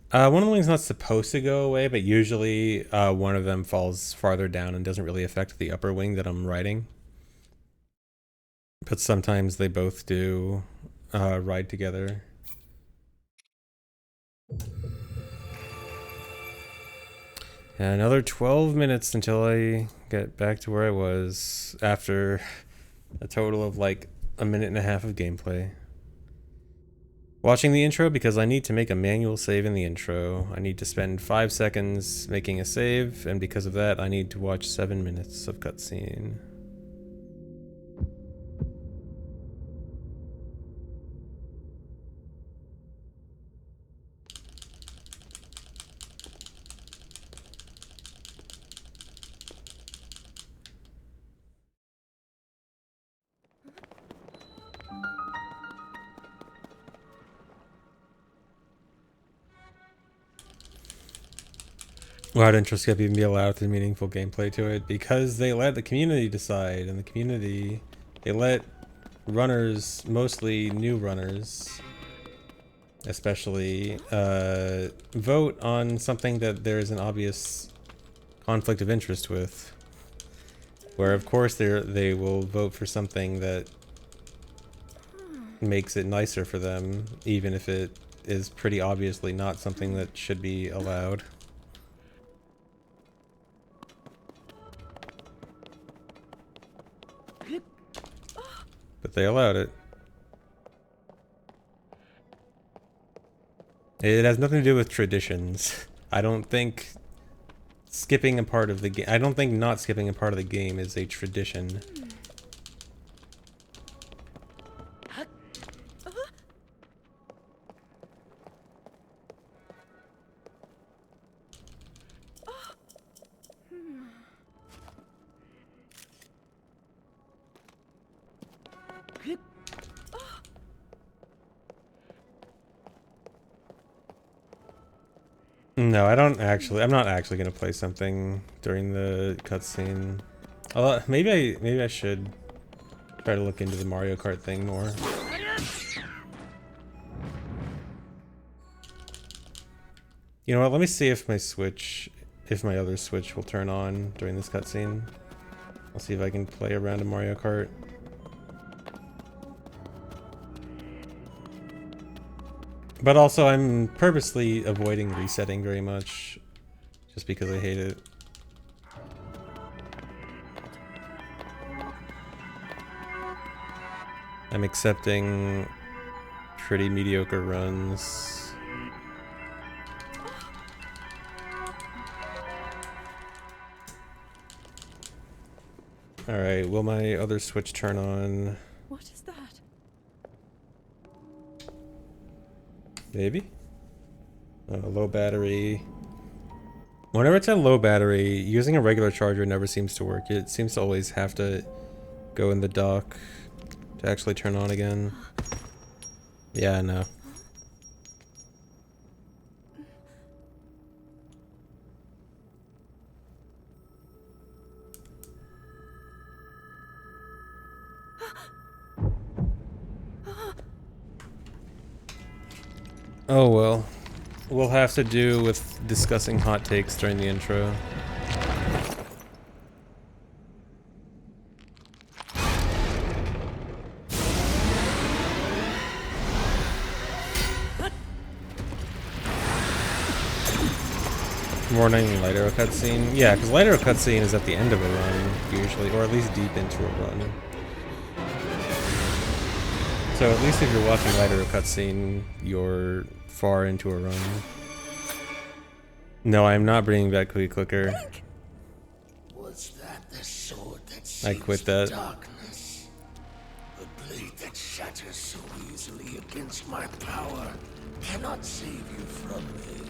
One of the wings not supposed to go away, but usually one of them falls farther down and doesn't really affect the upper wing that I'm riding. But sometimes they both do ride together. And another 12 minutes until I get back to where I was after a total of like a minute and a half of gameplay. Watching the intro because I need to make a manual save in the intro. I need to spend 5 seconds making a save, and because of that, I need to watch 7 minutes of cutscene. Why didn't Truscap even be allowed to meaningful gameplay to it? Because they let the community decide, and the community, they let runners, mostly new runners, especially, vote on something that there is an obvious conflict of interest with. Where of course they will vote for something that makes it nicer for them, even if it is pretty obviously not something that should be allowed. But they allowed it. It has nothing to do with traditions. I don't think skipping a part of the game. I don't think not skipping a part of the game is a tradition. No, I don't actually. I'm not actually gonna play something during the cutscene. Maybe I should try to look into the Mario Kart thing more. You know what? Let me see if my other Switch will turn on during this cutscene. I'll see if I can play around in Mario Kart. But also, I'm purposely avoiding resetting very much, just because I hate it. I'm accepting pretty mediocre runs. Alright, will my other Switch turn on? What is that? Maybe? Low battery. Whenever it's at low battery, using a regular charger never seems to work. It seems to always have to go in the dock to actually turn on again. Yeah, no. Oh well. We'll have to do with discussing hot takes during the intro. Morning Light Arrow cutscene. Yeah, because Light Arrow cutscene is at the end of a run, usually, or at least deep into a run. So at least if you're watching Light Arrow cutscene, you're far into a run. No, I'm not bringing back Quick Clicker. Was that the sword that I quit that. darkness? The blade that shatters so easily against my power cannot save you from me.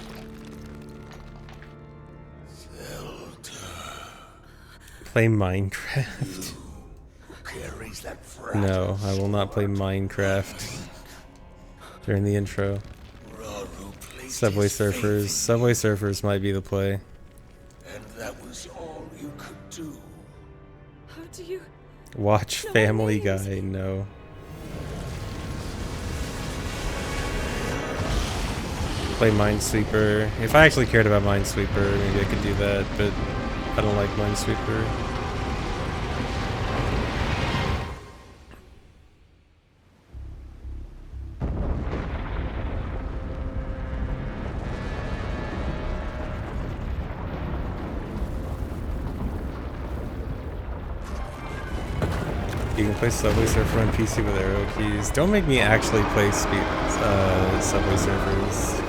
Zelda. Play Minecraft. Carries that frat. No, I will not play Minecraft during the intro. Subway Surfers. Subway Surfers might be the play. And that was all you could do. How do you... Watch Family Guy. No. Play Minesweeper. If I actually cared about Minesweeper, maybe I could do that, but I don't like Minesweeper. You can play Subway Surfer on PC with arrow keys. Don't make me actually play Subway Surfers.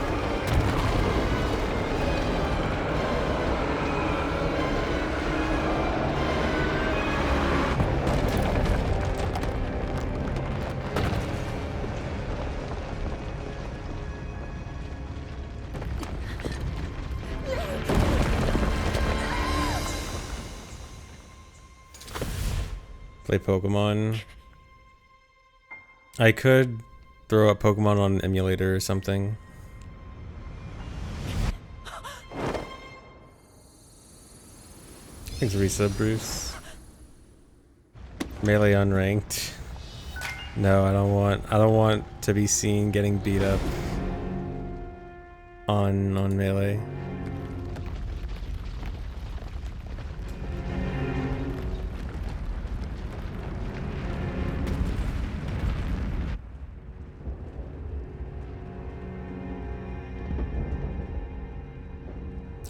Play Pokemon. I could throw up Pokemon on an emulator or something. Thanks, Risa, Bruce. Melee unranked. No, I don't want to be seen getting beat up on Melee.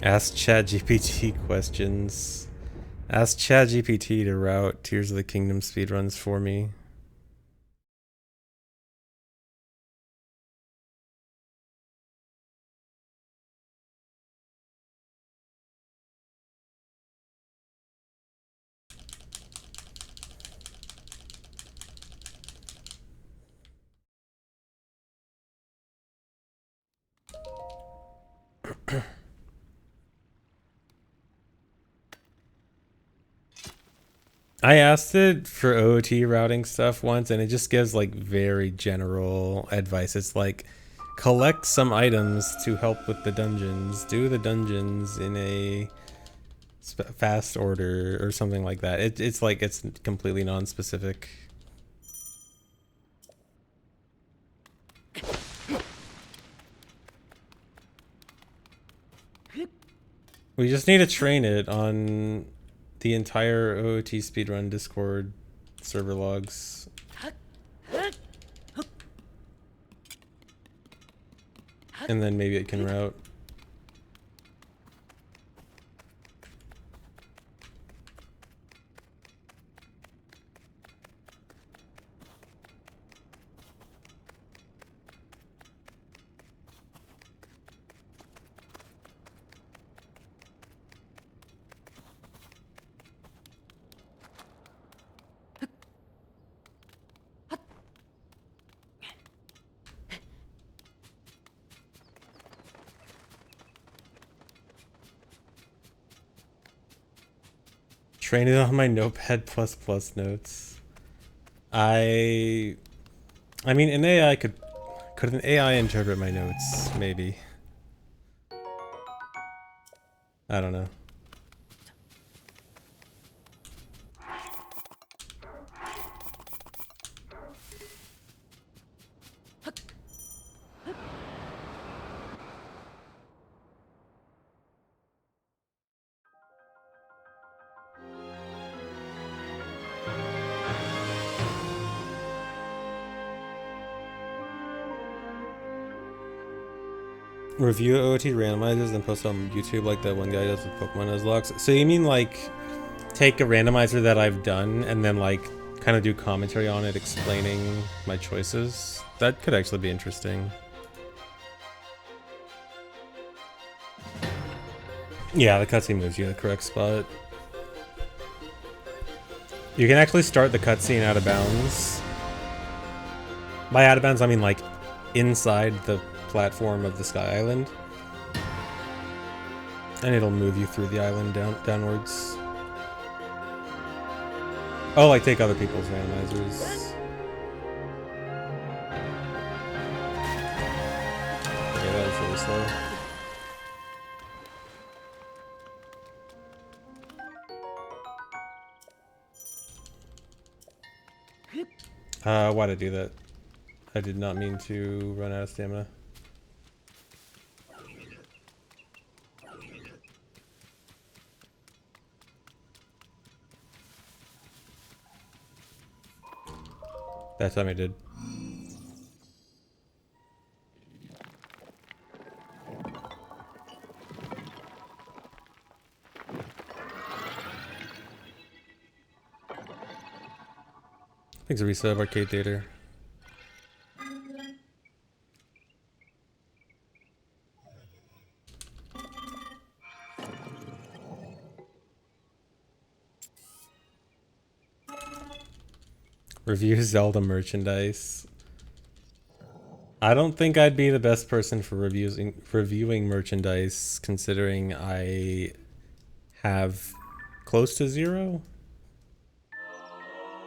Ask ChatGPT questions. Ask ChatGPT to route Tears of the Kingdom speedruns for me. I asked it for OOT routing stuff once, and it just gives like very general advice. It's like, collect some items to help with the dungeons. Do the dungeons in a fast order or something like that. It's like, it's completely non-specific. We just need to train it on the entire OOT speedrun Discord server logs. And then maybe it can route. Train it on my Notepad++ notes. I mean, an AI could an AI interpret my notes? Maybe. I don't know. Review OOT randomizers and post on YouTube like that one guy does with Pokemon Nuzlocke. So you mean like take a randomizer that I've done and then like kind of do commentary on it explaining my choices? That could actually be interesting. Yeah, the cutscene moves you to the correct spot. You can actually start the cutscene out of bounds. By out of bounds, I mean like inside the platform of the Sky Island. And it'll move you through the island downwards. Oh, like take other people's randomizers. Okay, that was really slow. Why'd I do that? I did not mean to run out of stamina. That time I did. Thanks, Arisa of Arcade Theater. Review Zelda merchandise. I don't think I'd be the best person for reviewing merchandise, considering I have close to zero.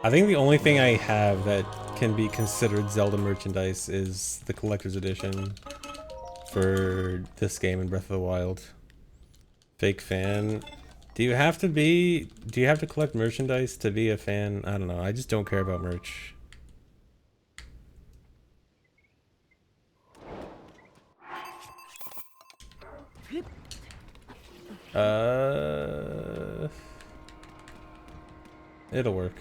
I think the only thing I have that can be considered Zelda merchandise is the collector's edition for this game in Breath of the Wild. Fake fan. Do you have to collect merchandise to be a fan? I don't know. I just don't care about merch. It'll work.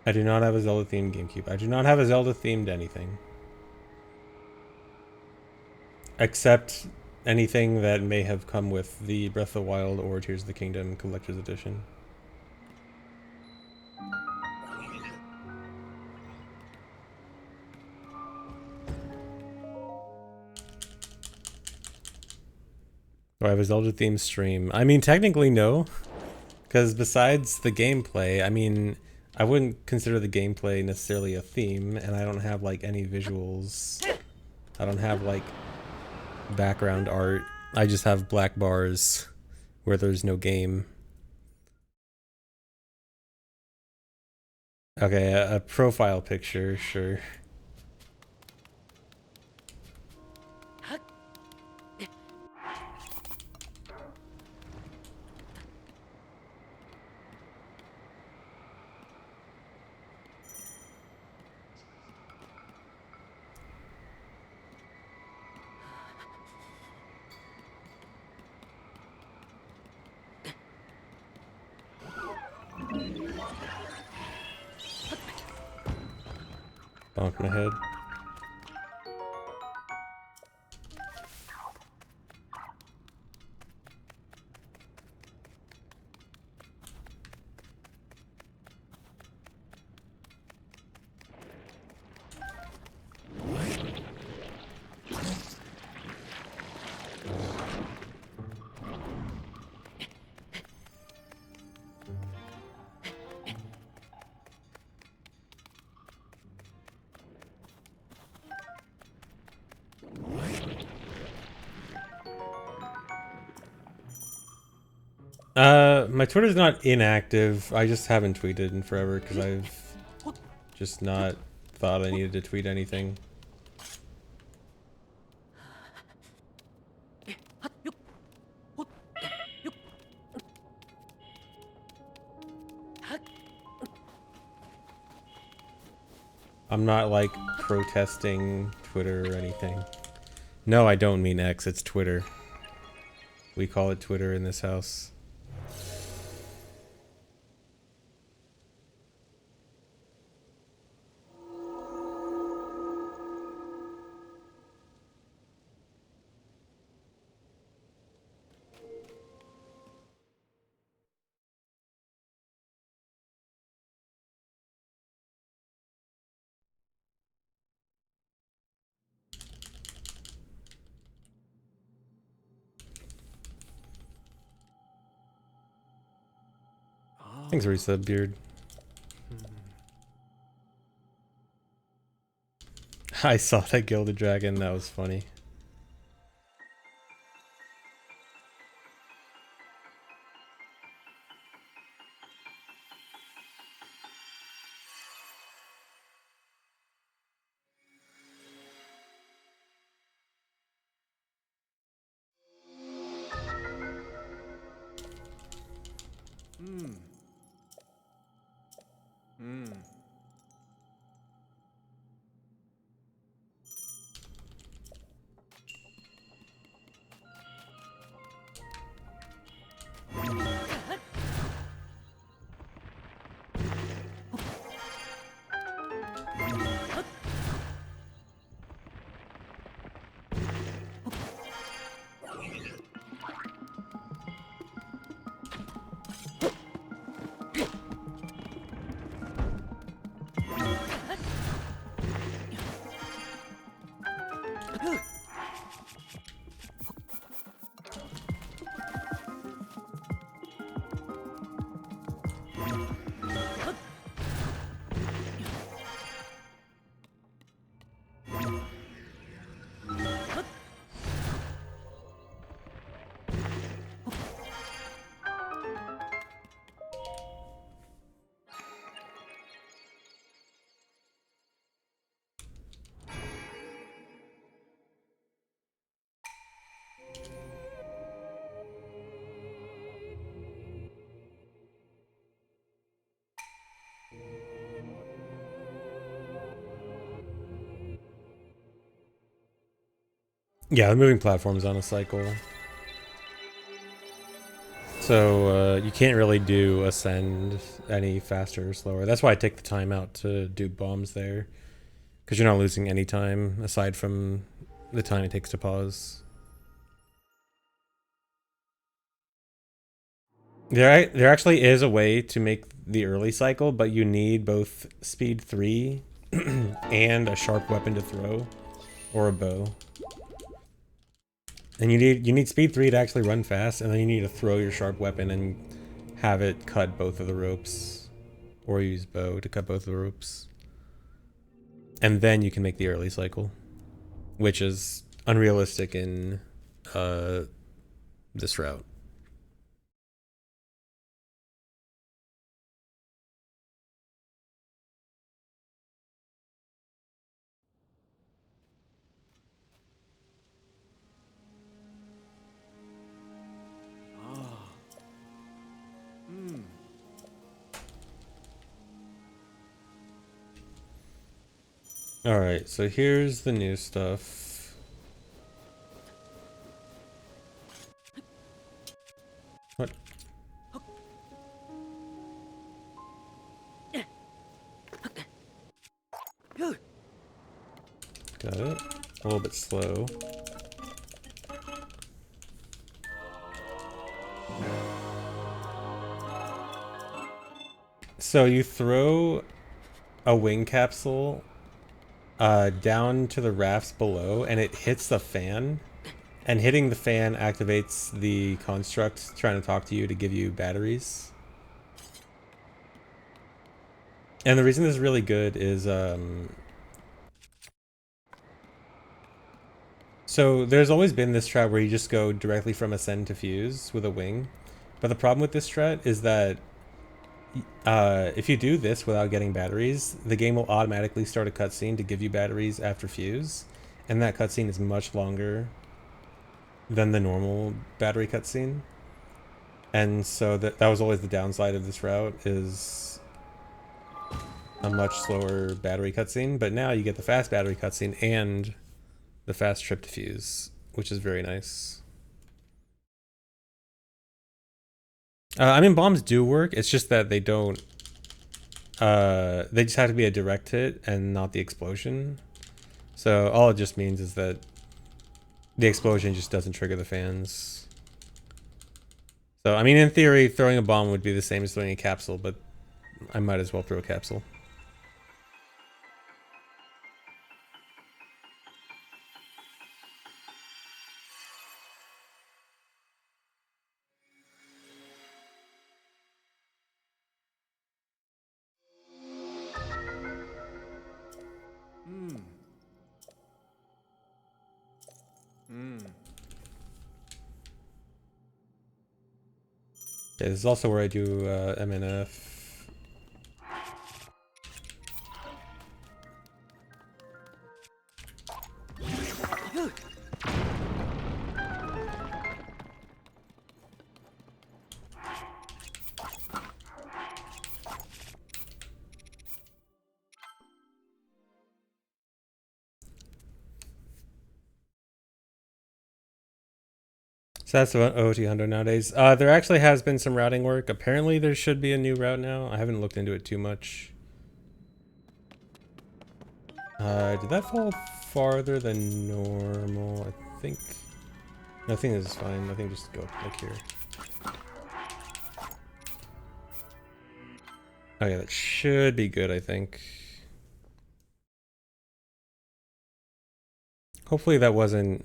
I do not have a Zelda themed GameCube. I do not have a Zelda themed anything. Except anything that may have come with the Breath of the Wild or Tears of the Kingdom Collector's Edition. Do I have a Zelda themed stream? I mean, technically no. Because besides the gameplay, I mean, I wouldn't consider the gameplay necessarily a theme, and I don't have like any visuals. I don't have like background art. I just have black bars where there's no game. Okay, a profile picture, sure. Bonk my head. My Twitter's not inactive. I just haven't tweeted in forever because I've just not thought I needed to tweet anything. I'm not like protesting Twitter or anything. No, I don't mean X, it's Twitter. We call it Twitter in this house. Thanks, Resub Beard. I saw that Gilded Dragon, that was funny. Yeah, the moving platform's on a cycle. So you can't really do ascend any faster or slower. That's why I take the time out to do bombs there. Because you're not losing any time aside from the time it takes to pause. There actually is a way to make the early cycle, but you need both speed 3 and a sharp weapon to throw, or a bow. And you need speed 3 to actually run fast, and then you need to throw your sharp weapon and have it cut both of the ropes, or use bow to cut both of the ropes. And then you can make the early cycle, which is unrealistic in this route. Alright, so here's the new stuff. What? Got it. A little bit slow. So you throw a wing capsule down to the rafts below, and it hits the fan. And hitting the fan activates the construct trying to talk to you to give you batteries. And the reason this is really good is so there's always been this strat where you just go directly from ascend to fuse with a wing. But the problem with this strat is that if you do this without getting batteries, the game will automatically start a cutscene to give you batteries after fuse. And that cutscene is much longer than the normal battery cutscene. And so that was always the downside of this route, is a much slower battery cutscene. But now you get the fast battery cutscene and the fast trip to fuse, which is very nice. I mean, bombs do work. It's just that they don't. They just have to be a direct hit and not the explosion. So all it just means is that the explosion just doesn't trigger the fans. So, I mean, in theory, throwing a bomb would be the same as throwing a capsule, but I might as well throw a capsule. Okay, this is also where I do MNF. So that's about OT Hundo nowadays. There actually has been some routing work. Apparently there should be a new route now. I haven't looked into it too much. Did that fall farther than normal? I think... Nothing is fine. Nothing, just go like here. Oh yeah, that should be good, I think. Hopefully that wasn't...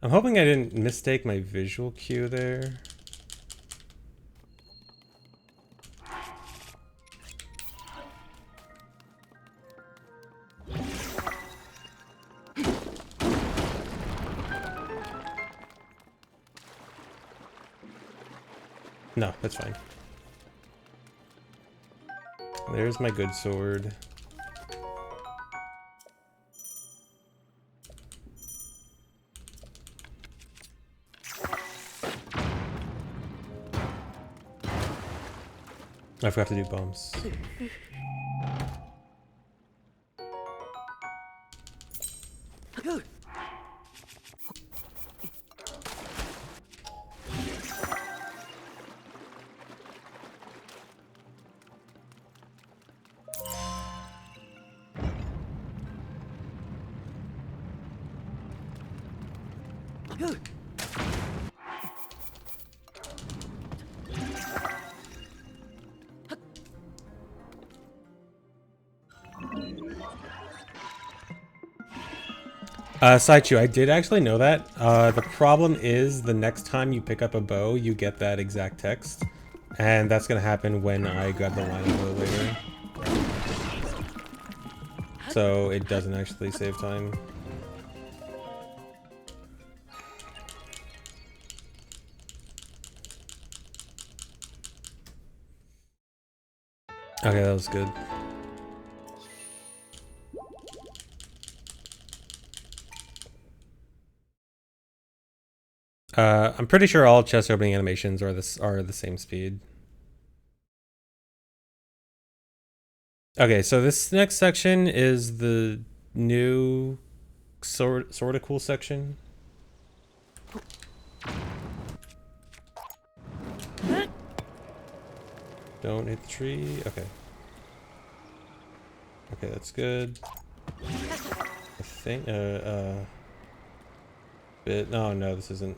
I'm hoping I didn't mistake my visual cue there. No, that's fine. There's my good sword. I forgot to do bombs. Saichu, I did actually know that. The problem is the next time you pick up a bow, you get that exact text. And that's gonna happen when I grab the line bow later. So it doesn't actually save time. Okay, that was good. I'm pretty sure all chest opening animations are the same speed. Okay, so this next section is the new sort of cool section. Don't hit the tree. Okay. Okay, that's good. I think bit. Oh no, this isn't.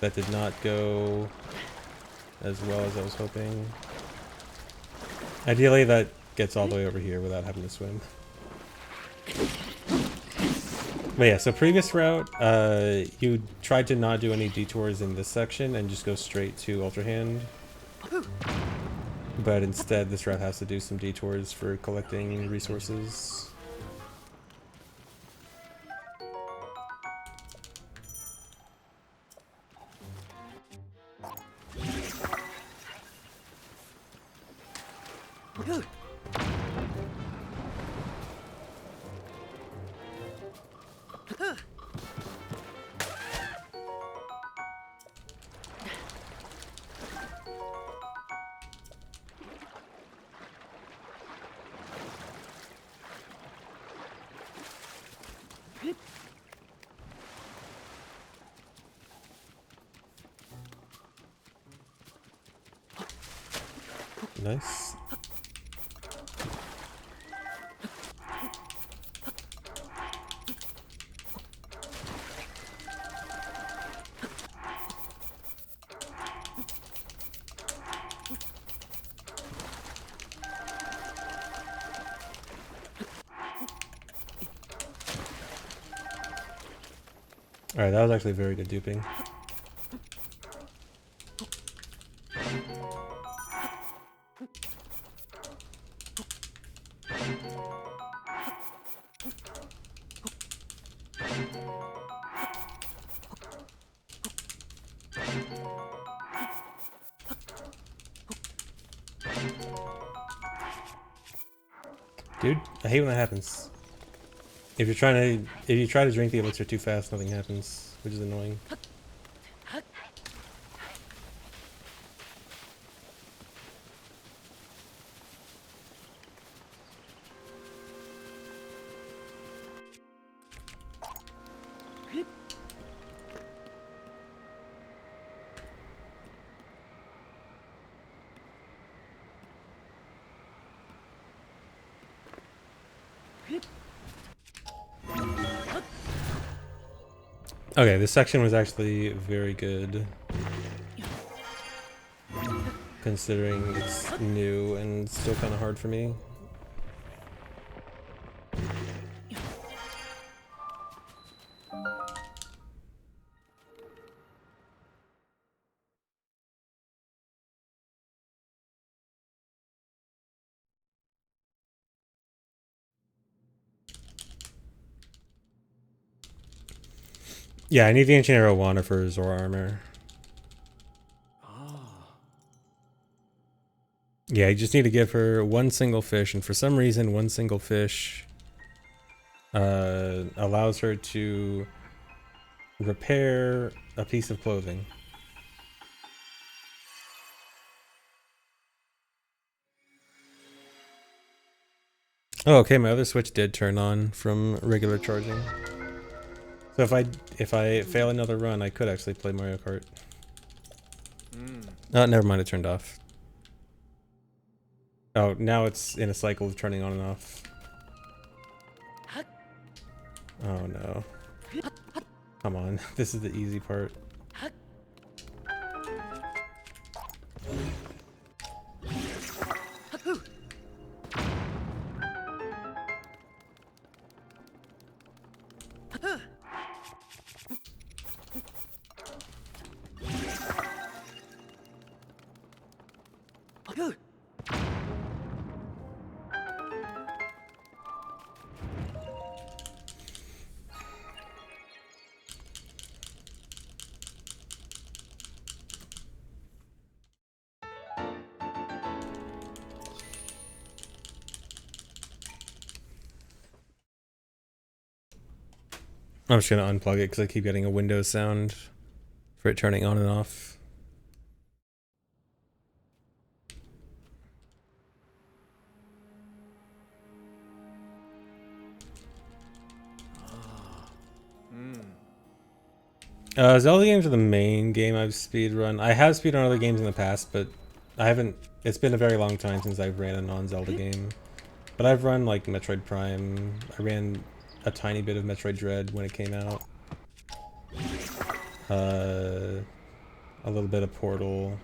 That did not go as well as I was hoping. Ideally, that gets all the way over here without having to swim. But yeah, so previous route, you tried to not do any detours in this section and just go straight to Ultra Hand. But instead, this route has to do some detours for collecting resources. Nice. Alright, that was actually very good duping. Dude, I hate when that happens. If you try to drink the elixir too fast, nothing happens, which is annoying. Okay, this section was actually very good, considering it's new and still kind of hard for me. Yeah, I need the Ancient Arrow Wanda for Zora armor. Yeah, you just need to give her one single fish, and for some reason, one single fish allows her to repair a piece of clothing. Oh, okay, my other switch did turn on from regular charging. So if I fail another run, I could actually play Mario Kart. Oh, never mind, it turned off. Oh, now it's in a cycle of turning on and off. Oh no. Come on, this is the easy part. I'm just gonna unplug it because I keep getting a Windows sound for it turning on and off. Zelda games are the main game I've speedrun. I have speedrun other games in the past, but I haven't. It's been a very long time since I've ran a non-Zelda game. But I've run like Metroid Prime. I ran a tiny bit of Metroid Dread when it came out. A little bit of Portal.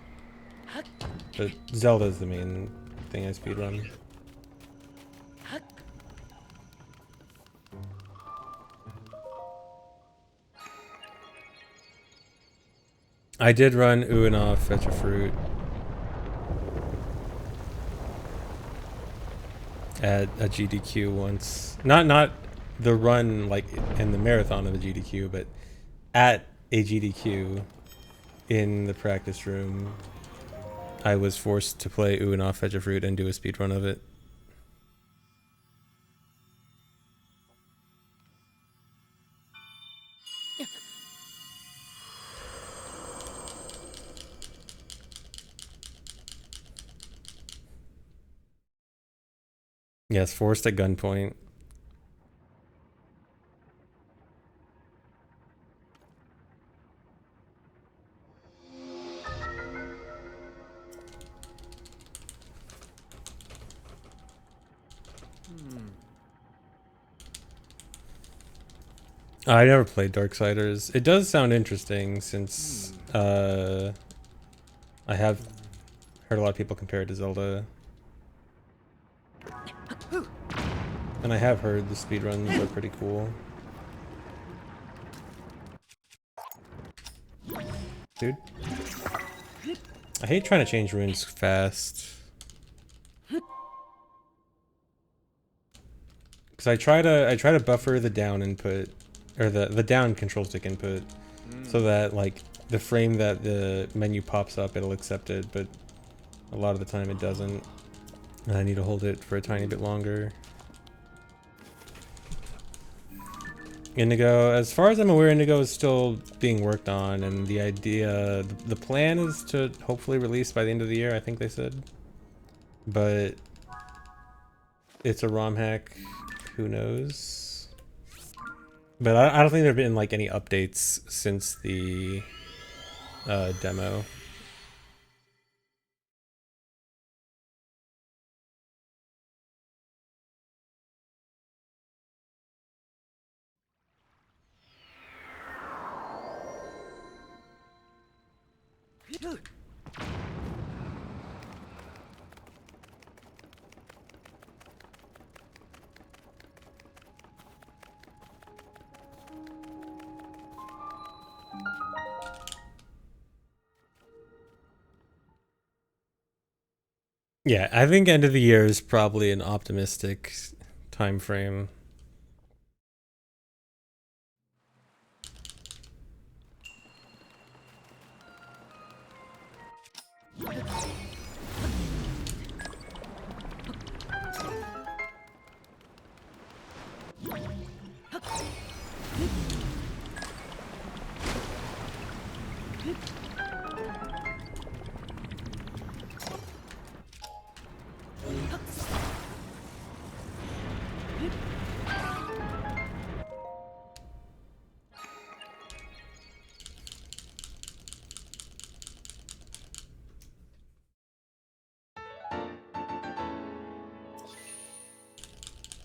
But Zelda's the main thing I speedrun. I did run Uina Fetch a Fruit at a GDQ once. Not the run like in the marathon of a GDQ, but at a GDQ in the practice room, I was forced to play Uina Fetch a Fruit and do a speedrun of it. Yes, forced at gunpoint. I never played Darksiders. It does sound interesting since I have heard a lot of people compare it to Zelda. And I have heard the speedruns are pretty cool. Dude. I hate trying to change runes fast. Because I try to buffer the down input, or the down control stick input, so that like the frame that the menu pops up, it'll accept it, but a lot of the time it doesn't. And I need to hold it for a tiny bit longer. Indigo, as far as I'm aware, Indigo is still being worked on, and the idea, the plan is to hopefully release by the end of the year, I think they said. But it's a ROM hack, who knows? But I don't think there have been like any updates since the demo. Yeah, I think end of the year is probably an optimistic time frame.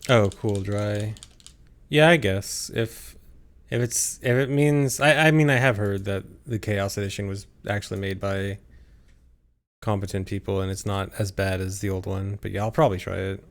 Oh, cool, dry. Yeah, I guess. If If it means, I mean, I have heard that the Chaos Edition was actually made by competent people and it's not as bad as the old one. But yeah, I'll probably try it.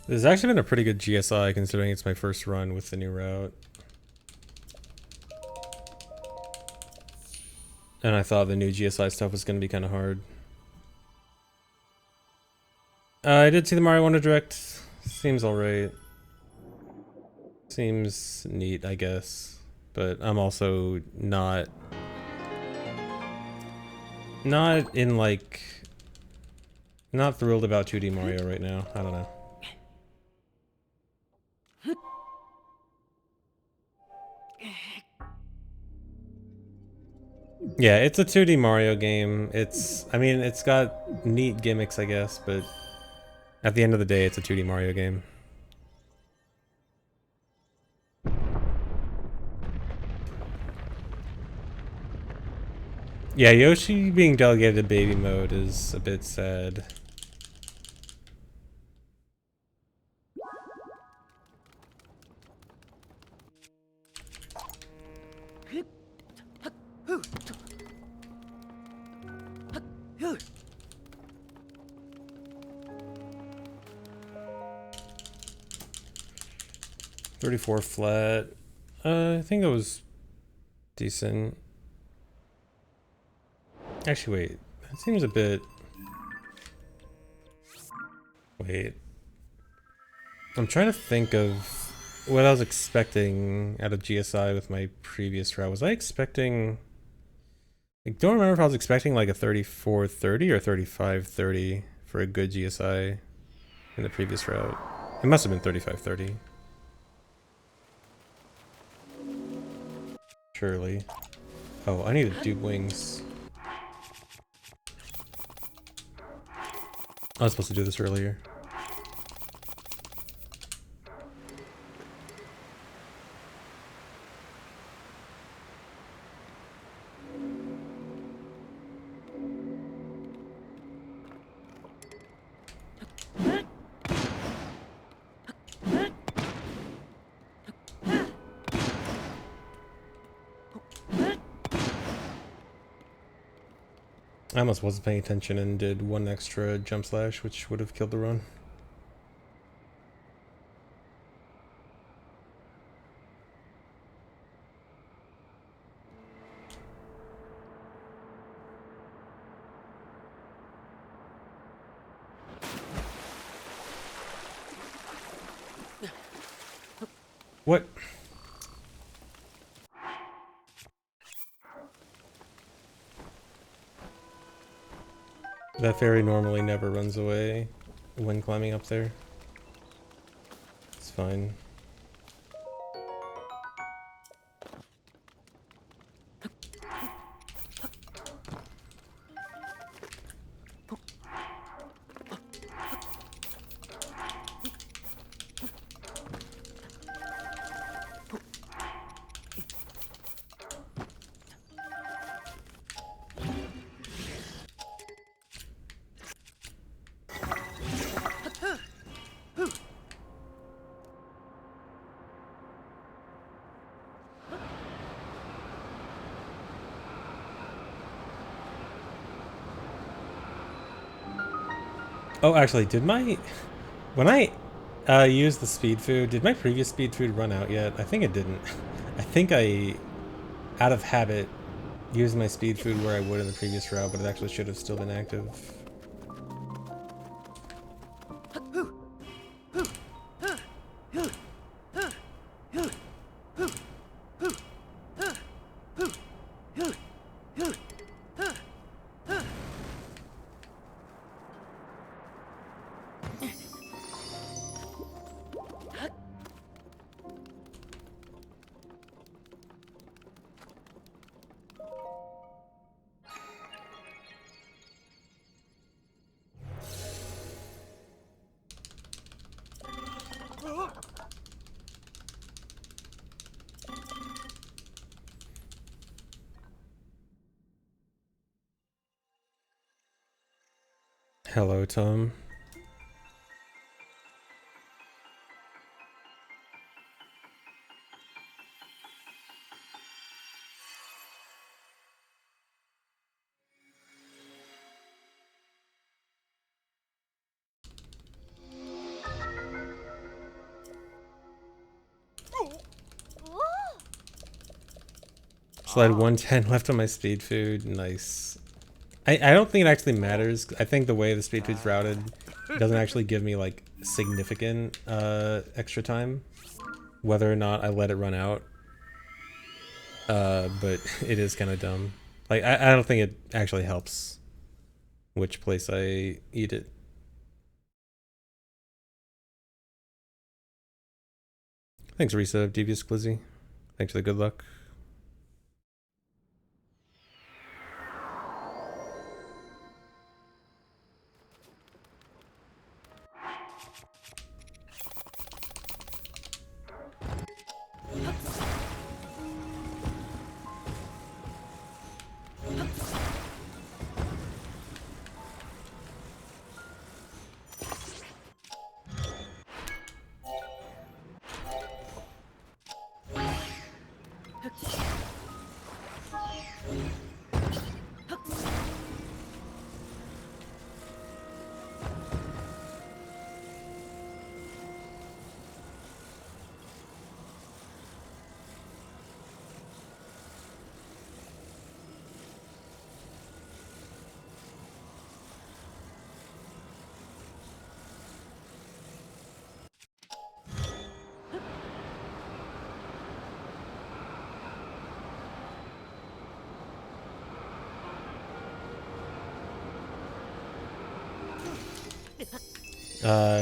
This has actually been a pretty good GSI considering it's my first run with the new route. And I thought the new GSI stuff was going to be kind of hard. I did see the Mario Wonder Direct. Seems alright. Seems neat, I guess. But I'm also not in like... Not thrilled about 2D Mario right now. I don't know. Yeah, it's a 2D Mario game. I mean, it's got neat gimmicks, I guess, but at the end of the day, it's a 2D Mario game. Yeah, Yoshi being delegated to baby mode is a bit sad. $34 flat. I think it was decent. Actually, wait. That seems a bit... Wait. I'm trying to think of what I was expecting out of GSI with my previous route. Was I expecting... I don't remember if I was expecting like a 3430 or 3530 for a good GSI in the previous route. It must have been 3530. Surely. Oh, I need to do wings. I was supposed to do this earlier. I almost wasn't paying attention and did one extra jump slash, which would have killed the run. What? That fairy normally never runs away when climbing up there. It's fine. Oh, actually, when I used the speed food, did my previous speed food run out yet? I think it didn't. I think I, out of habit, used my speed food where I would in the previous route, but it actually should have still been active. Hello, Tom. Slide 110 left on my speed food. Nice. I don't think it actually matters. I think the way the speed food's routed doesn't actually give me like significant extra time, whether or not I let it run out. But it is kind of dumb. Like I don't think it actually helps which place I eat it. Thanks, Risa. Devious Glizzy. Thanks for the good luck.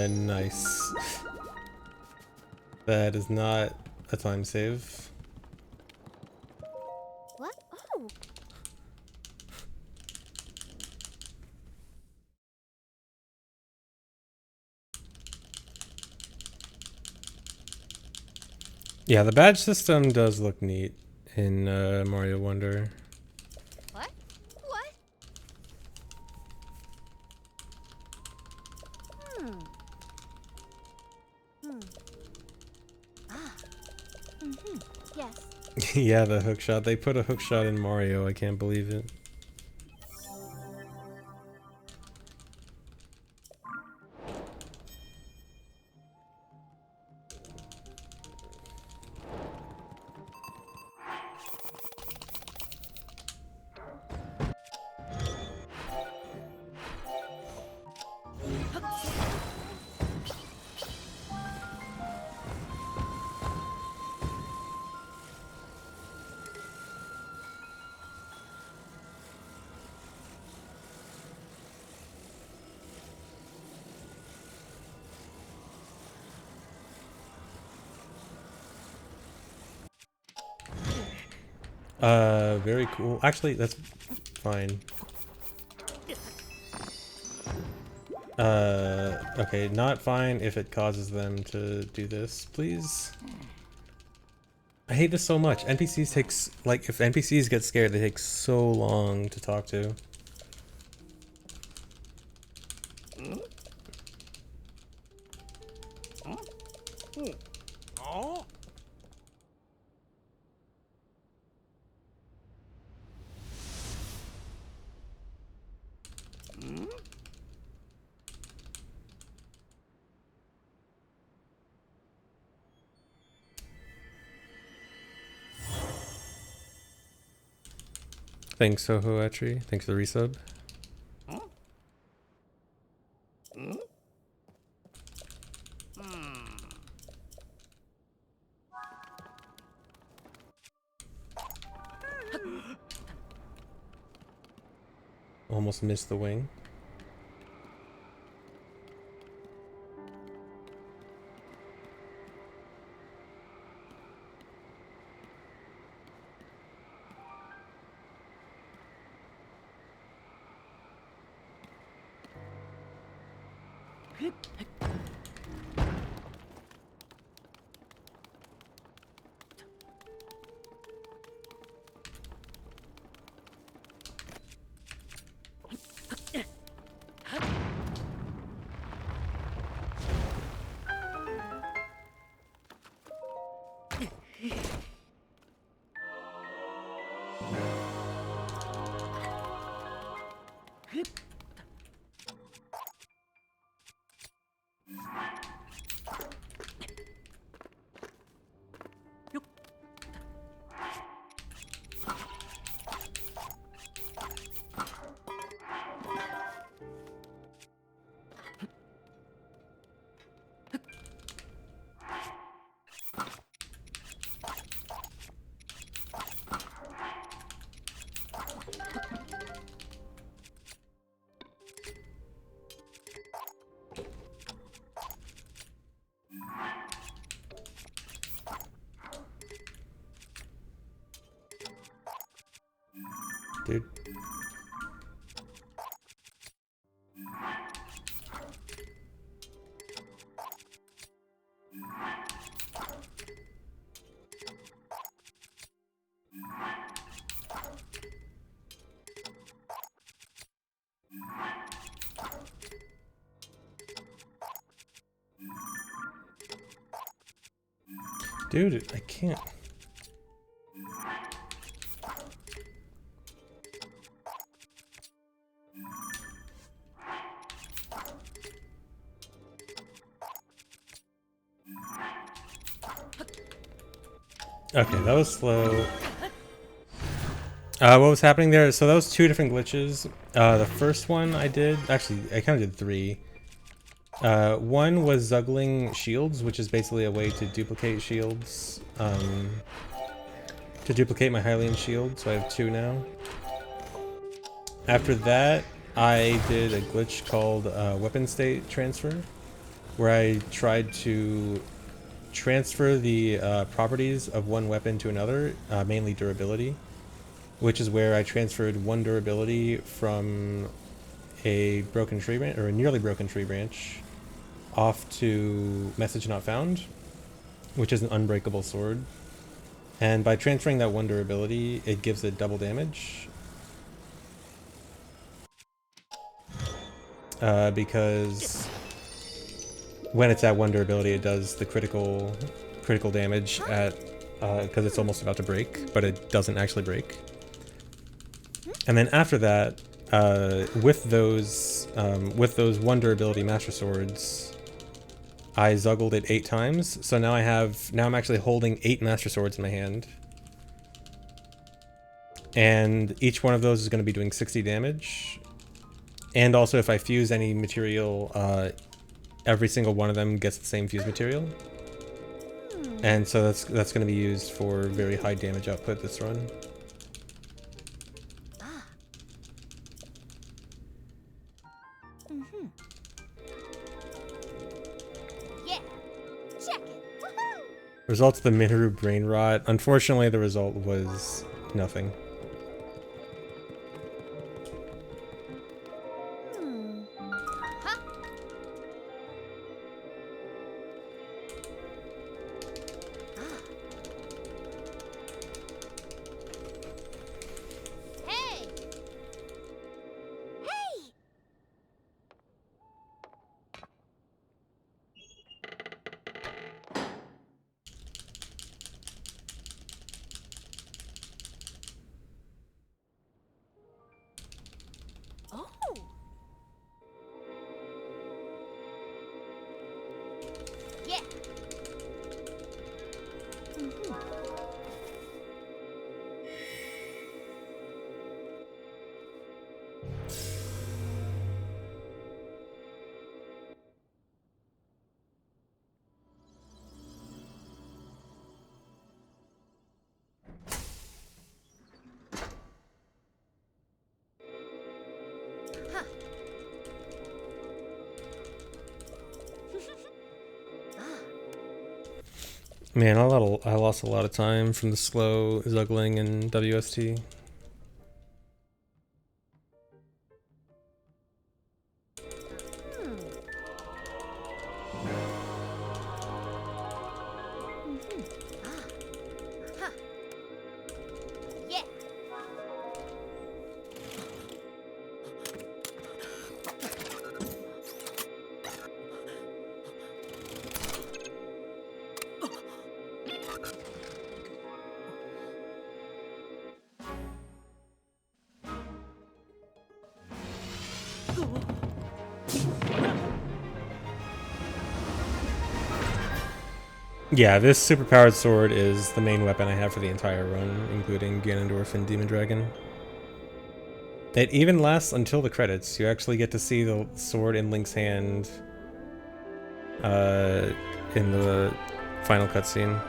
Nice. That is not a time save. What? Oh. Yeah, the badge system does look neat in Mario Wonder. What? What? Hmm. Hmm. Ah. Mm-hmm. Yes. Yeah, the hook shot. They put a hook shot in Mario. I can't believe it. Very cool. Actually, that's fine. Okay, not fine if it causes them to do this, please. I hate this so much. NPCs takes, like, if NPCs get scared, they take so long to talk to. Thanks, Sohoatri. Thanks for the resub. Almost missed the wing. Dude. Dude, I can't. Okay, that was slow. What was happening there? So that was two different glitches. The first one I did, actually, I kind of did three. One was zuggling shields, which is basically a way to duplicate shields. To duplicate my Hylian shield, so I have two now. After that, I did a glitch called weapon state transfer, where I tried to transfer the properties of one weapon to another, mainly durability, which is where I transferred one durability from a broken tree branch, or a nearly broken tree branch, off to message not found, which is an unbreakable sword. And by transferring that one durability, it gives it double damage. Because when it's at one durability, it does the critical damage at because it's almost about to break, but it doesn't actually break. And then after that, with those one durability master swords, I zuggled it 8 times. So now I'm actually holding 8 master swords in my hand, and each one of those is going to be doing 60 damage. And also, if I fuse any material, every single one of them gets the same fuse material. And so that's going to be used for very high damage output this run. Yeah. Check it. Woohoo! Results of the Minoru brain rot. Unfortunately, the result was nothing. Hey! Hey! Man, I lost a lot of time from the slow zuggling and WST. Yeah. Yeah, this superpowered sword is the main weapon I have for the entire run, including Ganondorf and Demon Dragon. It even lasts until the credits. You actually get to see the sword in Link's hand in the final cutscene.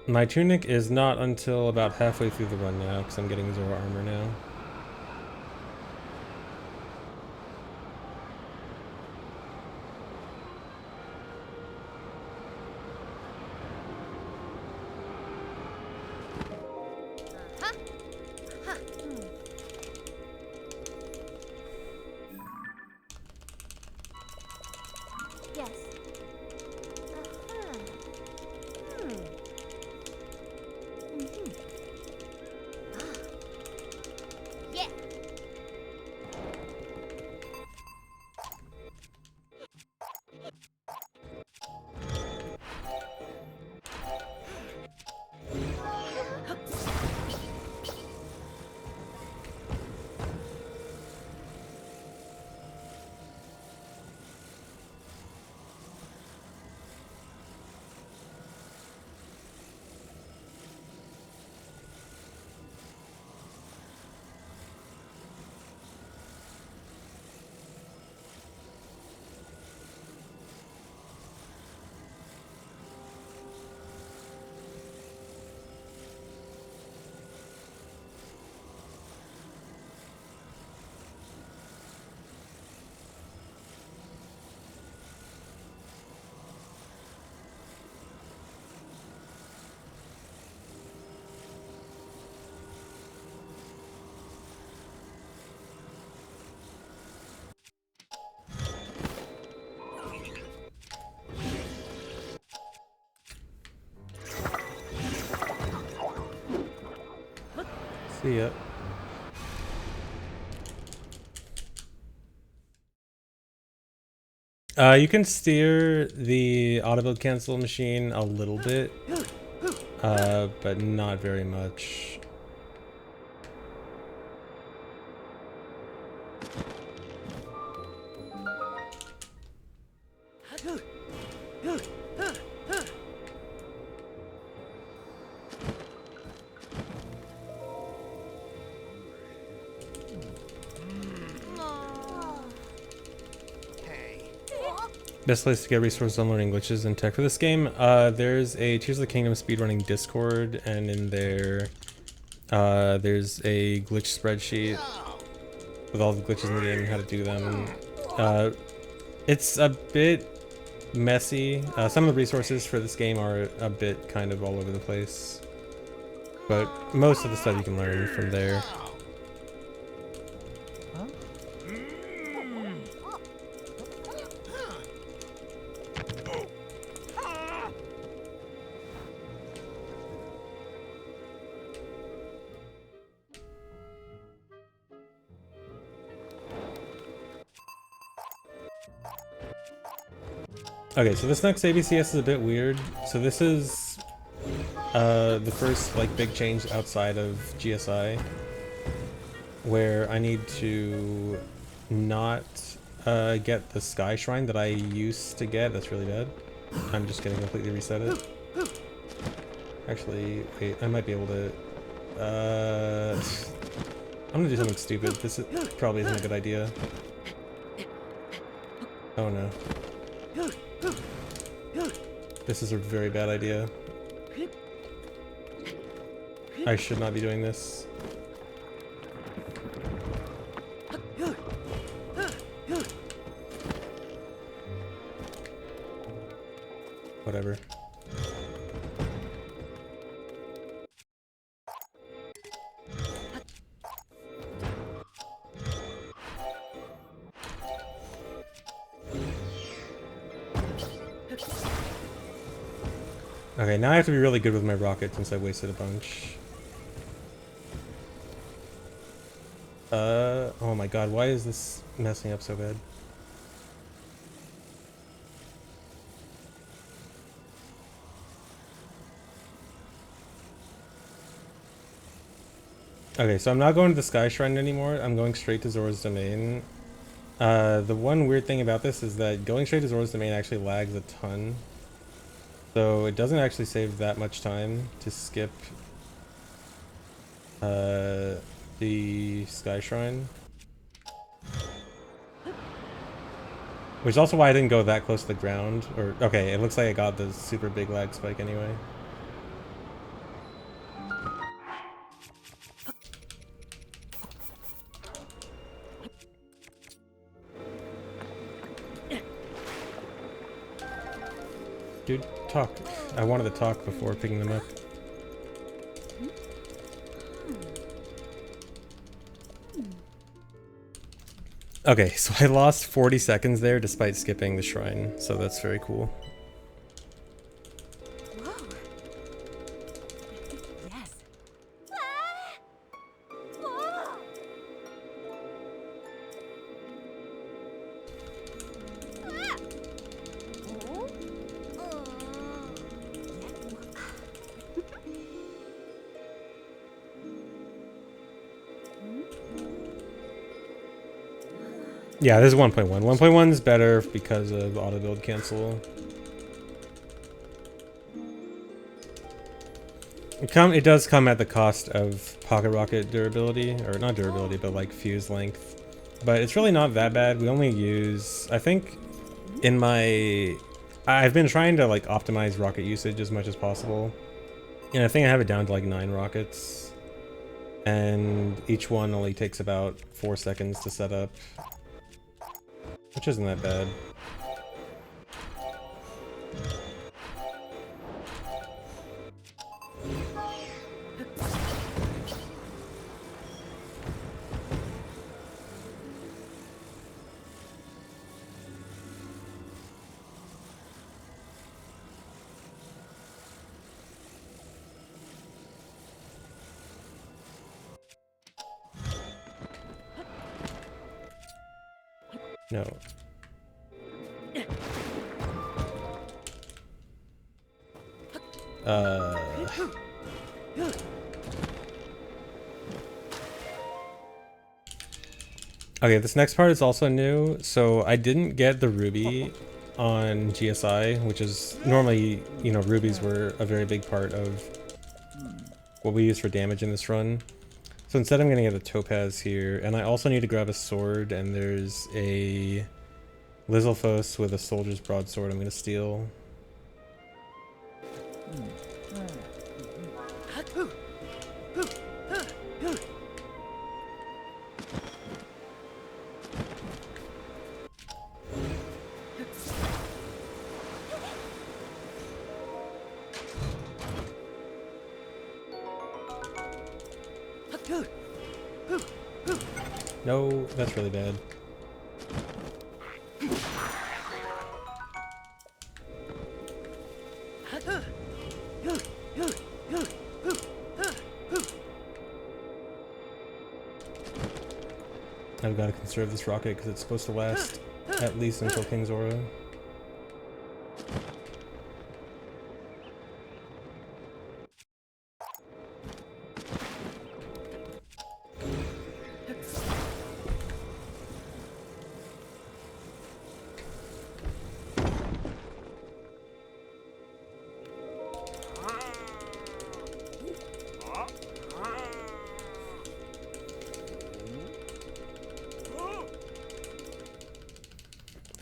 My tunic is not until about halfway through the run now, because I'm getting Zoro armor now. Yes. Yeah. See ya. You can steer the auto-build cancel machine a little bit, but not very much. Best place to get resources on learning glitches and tech for this game. There's a Tears of the Kingdom speedrunning Discord, and in there, there's a glitch spreadsheet with all the glitches in the game and how to do them. It's a bit messy. Some of the resources for this game are a bit kind of all over the place, but most of the stuff you can learn from there. Okay, so this next ABCS is a bit weird. So this is the first like big change outside of GSI, where I need to not get the Sky Shrine that I used to get. That's really bad. I'm just gonna completely reset it. Actually, wait, I might be able to... I'm gonna do something stupid. This probably isn't a good idea. Oh no. This is a very bad idea. I should not be doing this. Whatever. Okay, now I have to be really good with my rocket since I wasted a bunch. Oh my god, why is this messing up so bad? Okay, so I'm not going to the Sky Shrine anymore. I'm going straight to Zora's Domain. The one weird thing about this is that going straight to Zora's Domain actually lags a ton. So it doesn't actually save that much time to skip the Sky Shrine. Which is also why I didn't go that close to the ground. Or okay, it looks like I got the super big lag spike anyway. Dude, talk. I wanted to talk before picking them up. Okay, so I lost 40 seconds there despite skipping the shrine, so that's very cool. Whoa. Yes. Whoa. Yeah, this is 1.1. 1.1 is better because of auto build cancel. It does come at the cost of pocket rocket durability, or not durability, but like fuse length. But it's really not that bad. We only use, I think, I've been trying to like optimize rocket usage as much as possible, and I think I have it down to like 9 rockets, and each one only takes about 4 seconds to set up. Which isn't that bad. No. Okay, this next part is also new. So I didn't get the ruby on GSI, which is normally, you know, rubies were a very big part of what we use for damage in this run. So instead I'm gonna get a topaz here, and I also need to grab a sword, and there's a Lizalfos with a soldier's broadsword I'm gonna steal. No, that's really bad. I've got to conserve this rocket because it's supposed to last at least until King Zora.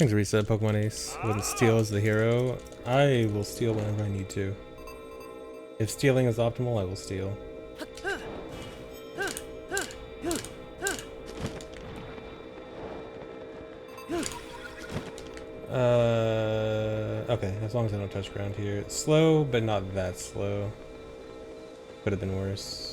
Thanks, Reset, Pokemon Ace. Wouldn't steal as the hero. I will steal whenever I need to. If stealing is optimal, I will steal. Okay, as long as I don't touch ground here. It's slow, but not that slow. Could have been worse.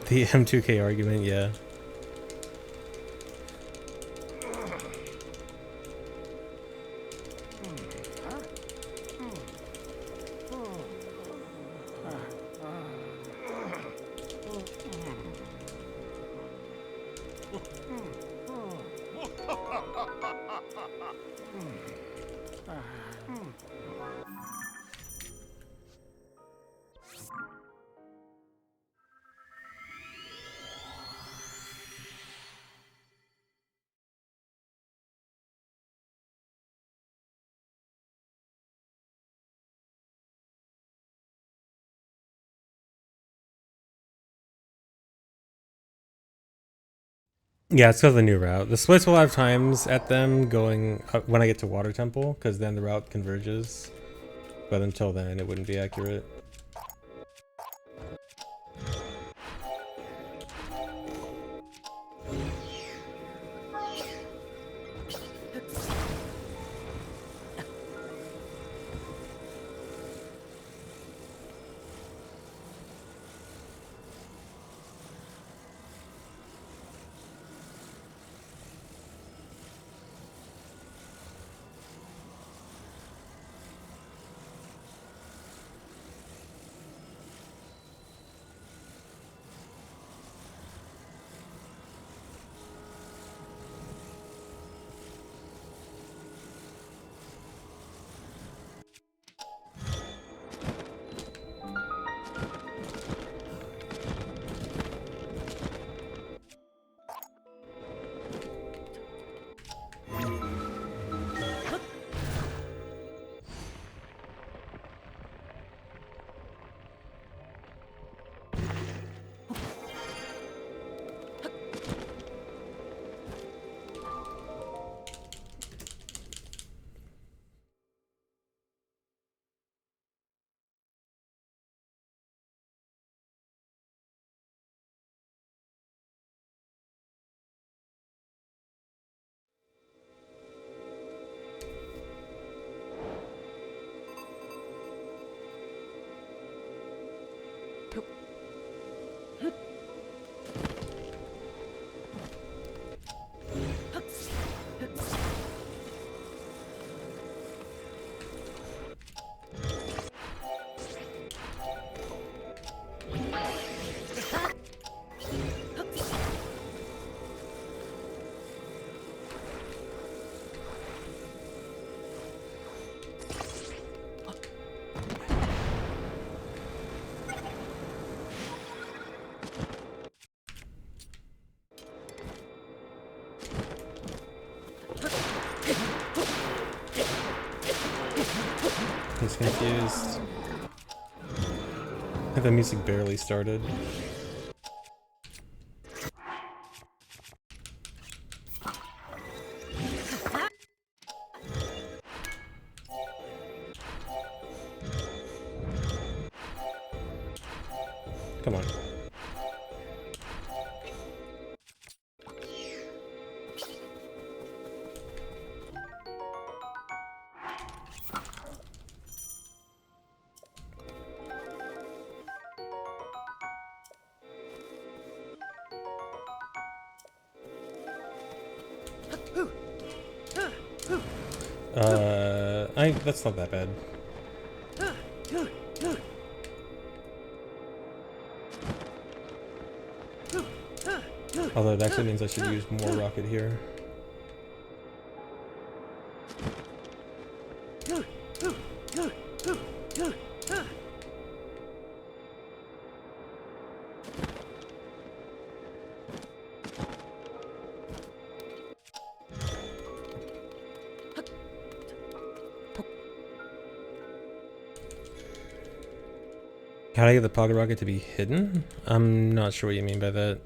The M2K argument, yeah. Yeah, it's because of the new route. The splits will have times at them going when I get to Water Temple, because then the route converges. But until then, it wouldn't be accurate. He's confused. The music barely started. Come on. That's not that bad. Although it actually means I should use more rocket here. How do I get the pocket rocket to be hidden? I'm not sure what you mean by that.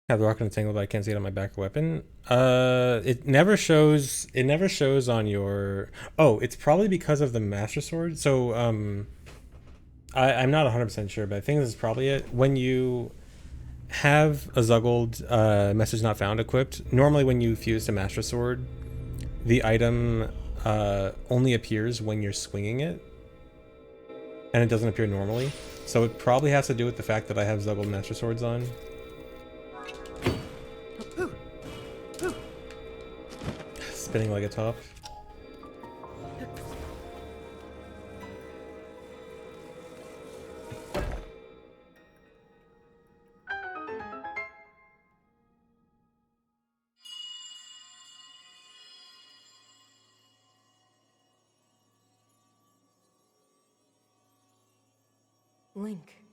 Have the rocket entangled, but I can't see it on my back weapon. It never shows. It never shows on your. Oh, it's probably because of the Master Sword. So, I'm not 100% sure, but I think this is probably it. When you have a Zuggled message not found equipped, normally when you fuse to Master Sword, the item only appears when you're swinging it, and it doesn't appear normally. So it probably has to do with the fact that I have Zuggled Master Swords on. Spinning like a top. Link,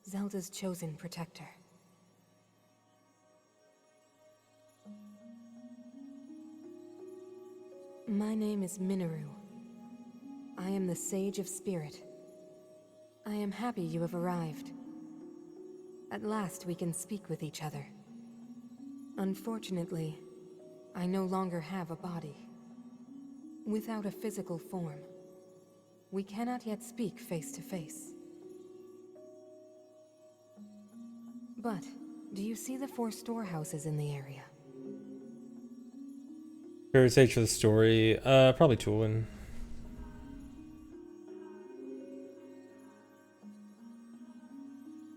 Zelda's chosen protector. My name is Minoru. I am the Sage of Spirit. I am happy you have arrived. At last we can speak with each other. Unfortunately, I no longer have a body. Without a physical form, we cannot yet speak face to face. But, do you see the 4 storehouses in the area? Favorite stage for the story? Probably Tulin.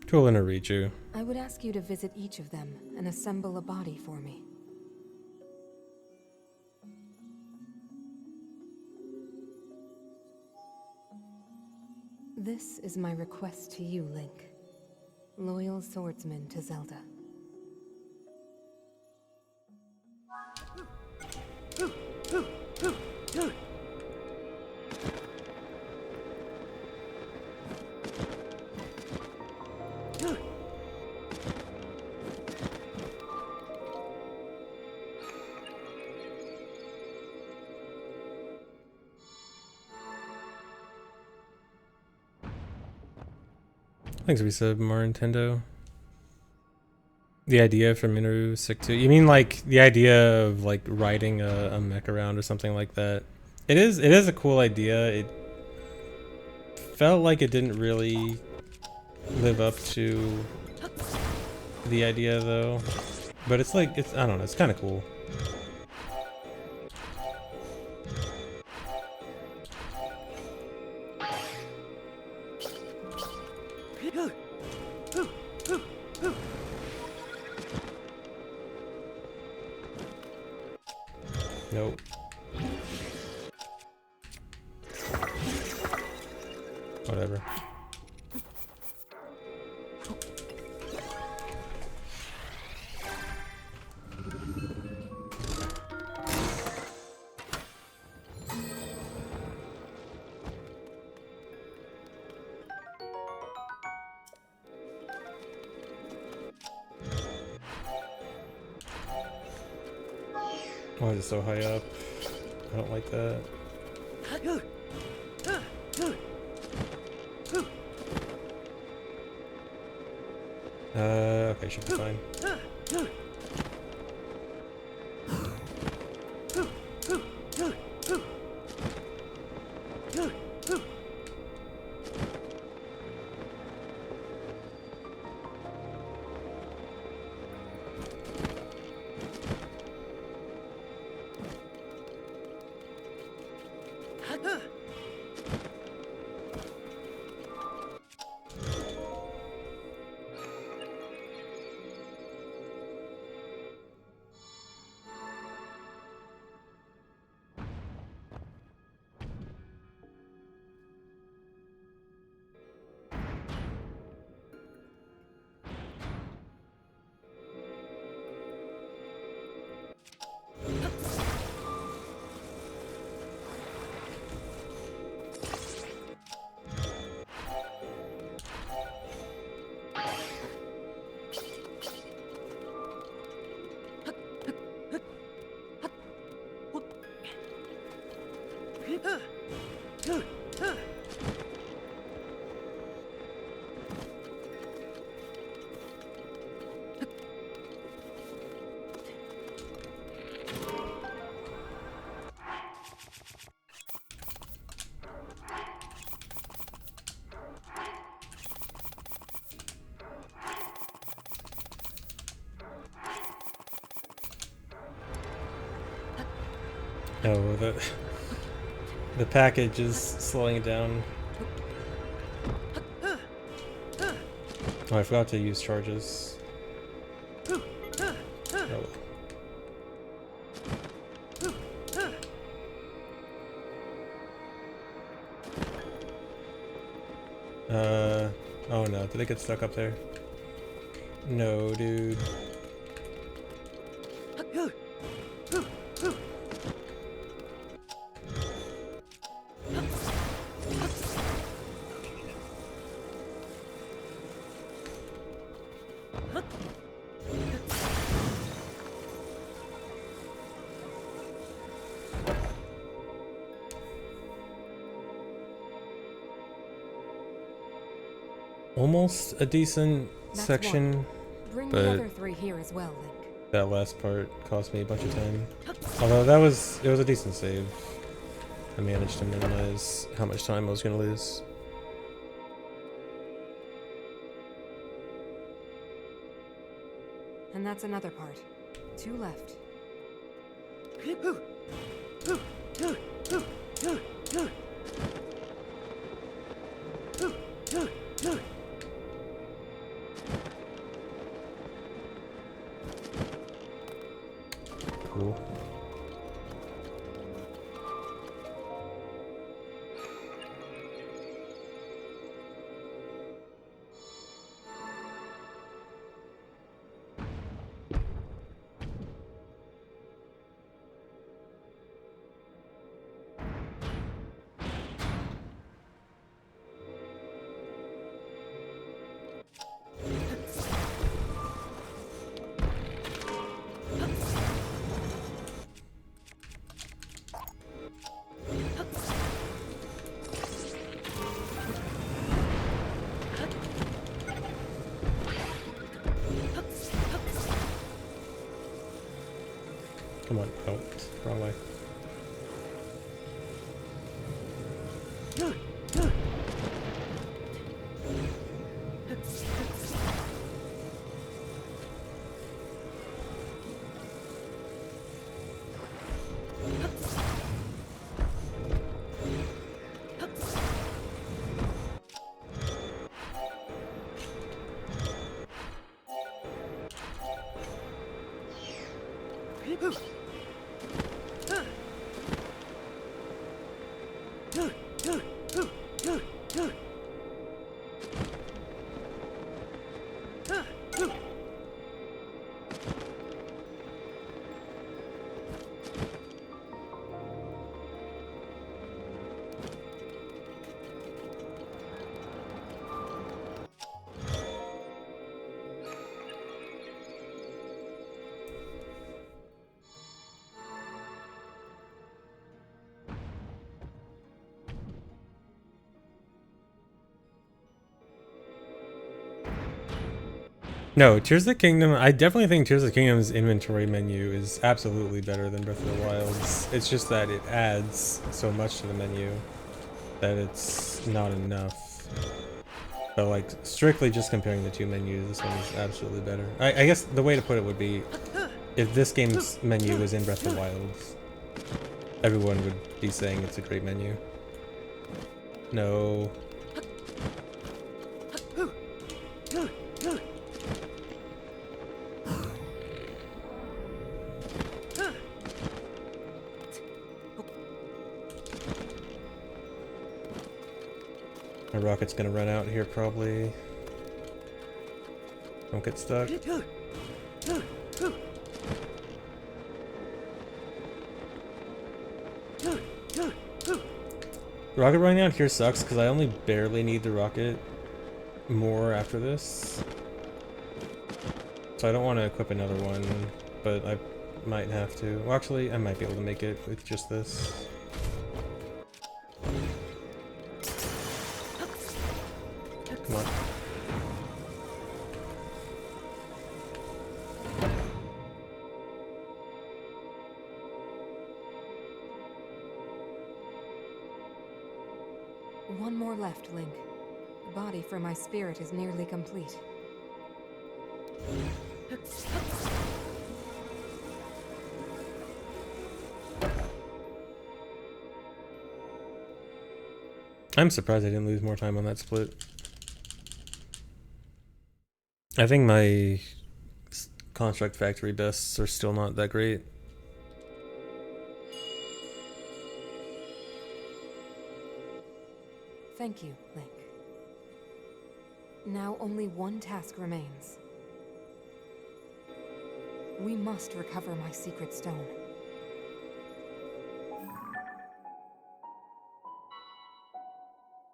Tulin or Riju. I would ask you to visit each of them and assemble a body for me. This is my request to you, Link. Loyal swordsman to Zelda. Thanks, Resub, more Nintendo. The idea for Minoru sick too. You mean like the idea of like riding a mech around or something like that? It is a cool idea. It felt like it didn't really live up to the idea though. But it's like I don't know, it's kinda cool. Nope. Whatever. Why is it so high up? I don't like that. Okay, should be fine. Oh, the package is slowing it down. Oh, I forgot to use charges. Oh. Oh no, did it get stuck up there? No, dude. Almost a decent That's section, one. Bring but the other 3 here as well, Link. that last part cost me a bunch of time. Although it was a decent save. I managed to minimize how much time I was gonna lose. And that's another part. 2 left. Cool. Come on. Oh, wrong way. No, Tears of the Kingdom, I definitely think Tears of the Kingdom's inventory menu is absolutely better than Breath of the Wild's. It's just that it adds so much to the menu that it's not enough. But like, strictly just comparing the two menus, this one is absolutely better. I guess the way to put it would be, if this game's menu was in Breath of the Wild, everyone would be saying it's a great menu. No. My rocket's gonna run out here probably. Don't get stuck. Rocket running out here sucks because I only barely need the rocket more after this. So I don't want to equip another one, but I might have to. Well, actually, I might be able to make it with just this. Come on. One more left, Link. The body for my spirit is nearly complete. I'm surprised I didn't lose more time on that split. I think my construct factory bests are still not that great. Thank you, Link. Now only one task remains. We must recover my secret stone.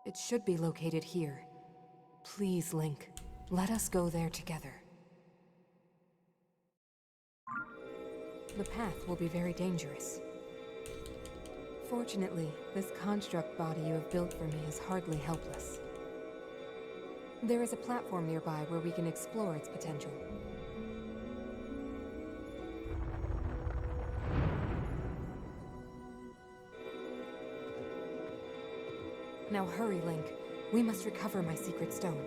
It should be located here. Please, Link, let us go there together. The path will be very dangerous. Fortunately, this construct body you have built for me is hardly helpless. There is a platform nearby where we can explore its potential. Now hurry, Link. We must recover my secret stone.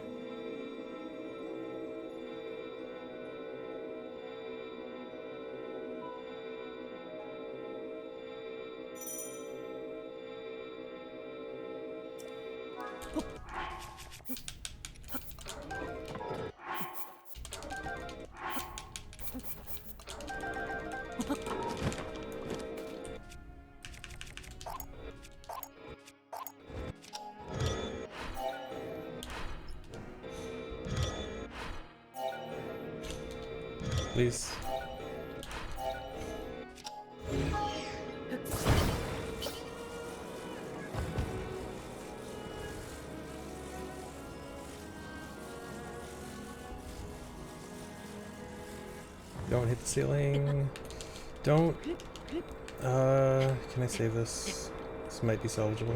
Please. Don't hit the ceiling. Don't. Can I save this? This might be salvageable.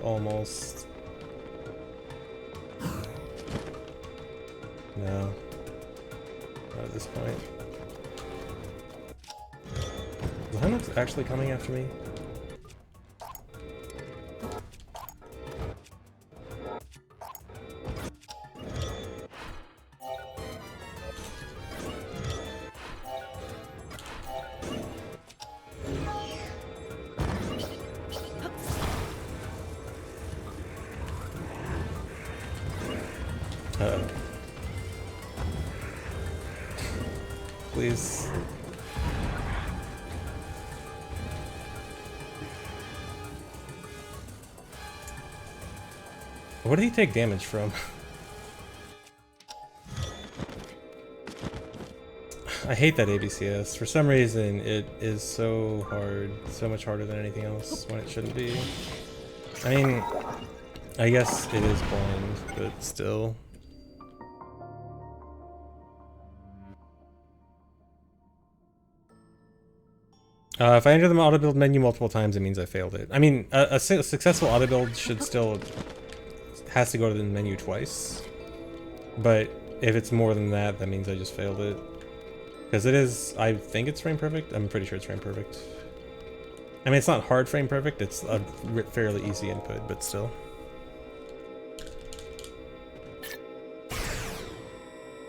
Almost. No. Not at this point. Is Linux actually coming after me? Uh-oh. Please. What did he take damage from? I hate that ABCS. For some reason, it is so hard, so much harder than anything else when it shouldn't be. I mean, I guess it is blind, but still. If I enter the auto build menu multiple times, it means I failed it. I mean, a successful auto build should still has to go to the menu twice, but if it's more than that, that means I just failed it. Because it is, I think it's frame perfect. I'm pretty sure it's frame perfect. I mean, it's not hard frame perfect. It's a fairly easy input, but still.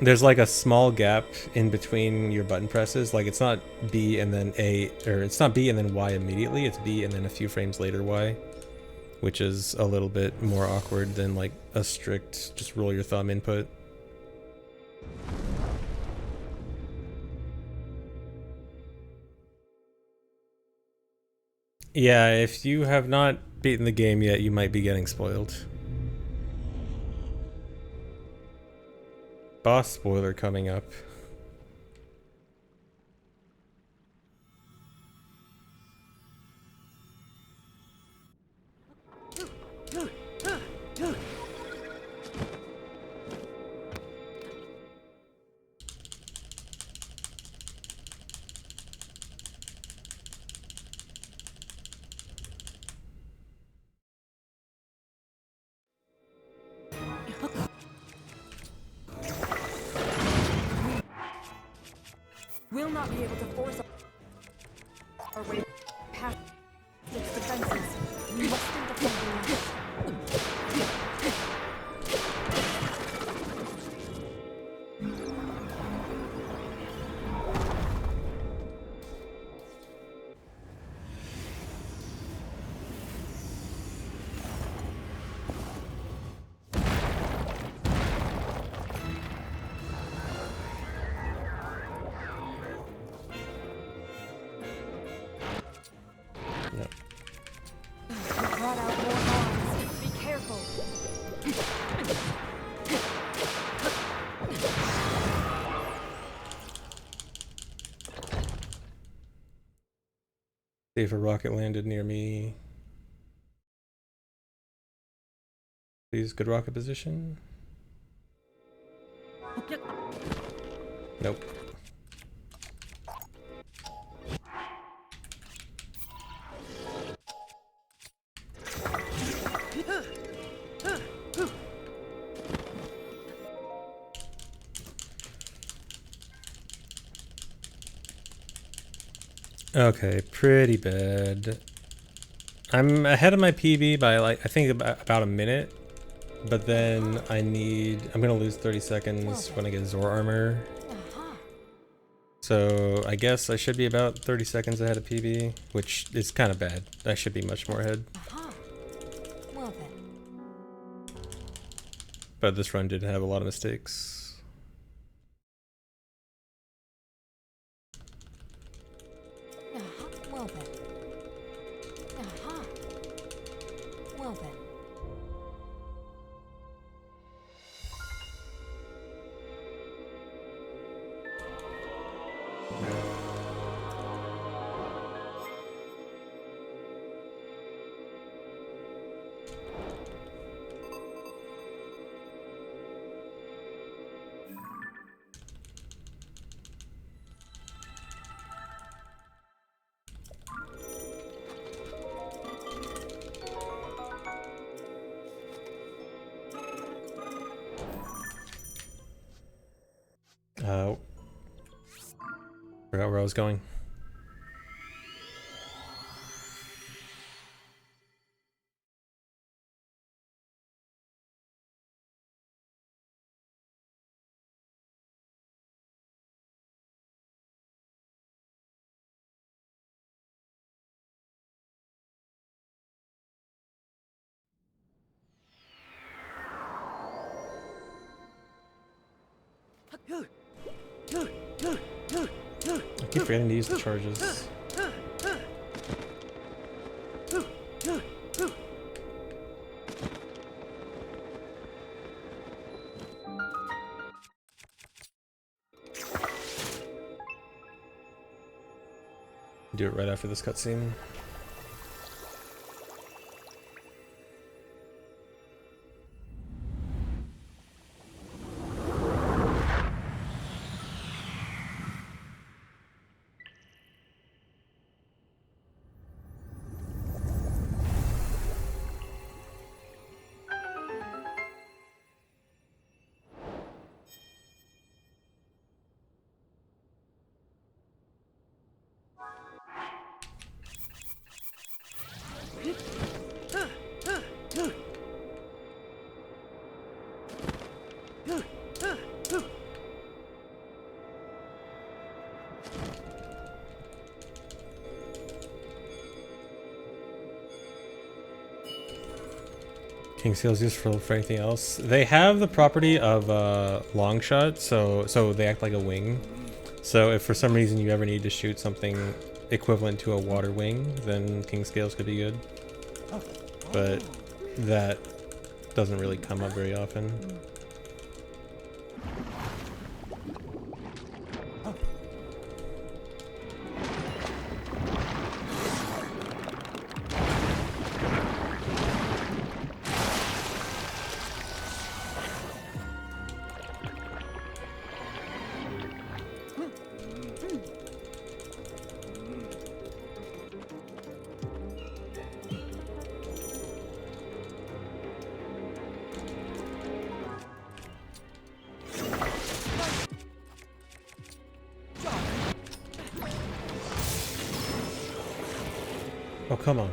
There's like a small gap in between your button presses. Like it's not B and then A, or it's not B and then Y immediately. It's B and then a few frames later Y, which is a little bit more awkward than like a strict just roll your thumb input. Yeah, if you have not beaten the game yet, you might be getting spoiled. Boss spoiler coming up. not be able to force our way past its defenses. We must think of something else. No. We brought out more arms. Be careful. See if a rocket landed near me. Please, good rocket position. Nope. Okay, pretty bad. I'm ahead of my PB by like, I think about a minute, but then I'm gonna lose 30 seconds when I get Zor armor. So I guess I should be about 30 seconds ahead of PB, which is kind of bad. I should be much more ahead. Well then. But this run did have a lot of mistakes. Well then. Well then. Forgot where I was going. I keep forgetting to use the charges. Do it right after this cutscene. King Seal's useful for anything else. They have the property of long shot, so they act like a wing. So if for some reason you ever need to shoot something equivalent to a water wing, then King Scales could be good. But that doesn't really come up very often. Oh, come on.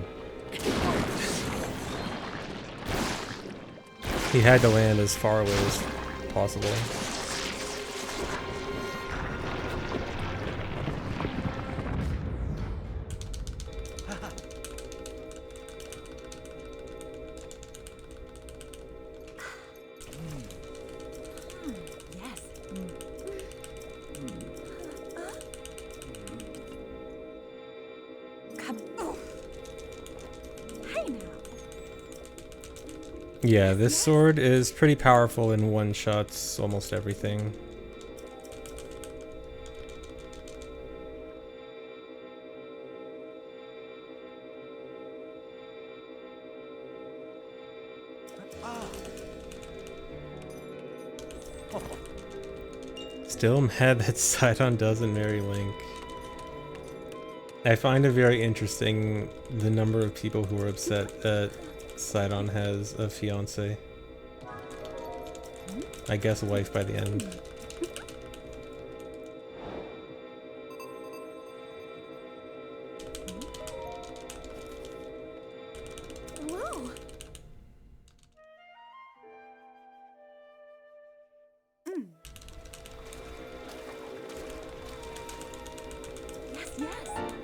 He had to land as far away as possible. Yes. Come. Oh. Hey now. Yeah, this sword is pretty powerful and one-shots almost everything. Still mad that Sidon doesn't marry Link. I find it very interesting the number of people who are upset that Sidon has a fiance. I guess a wife by the end. Whoa. Yes, yes. Whoa.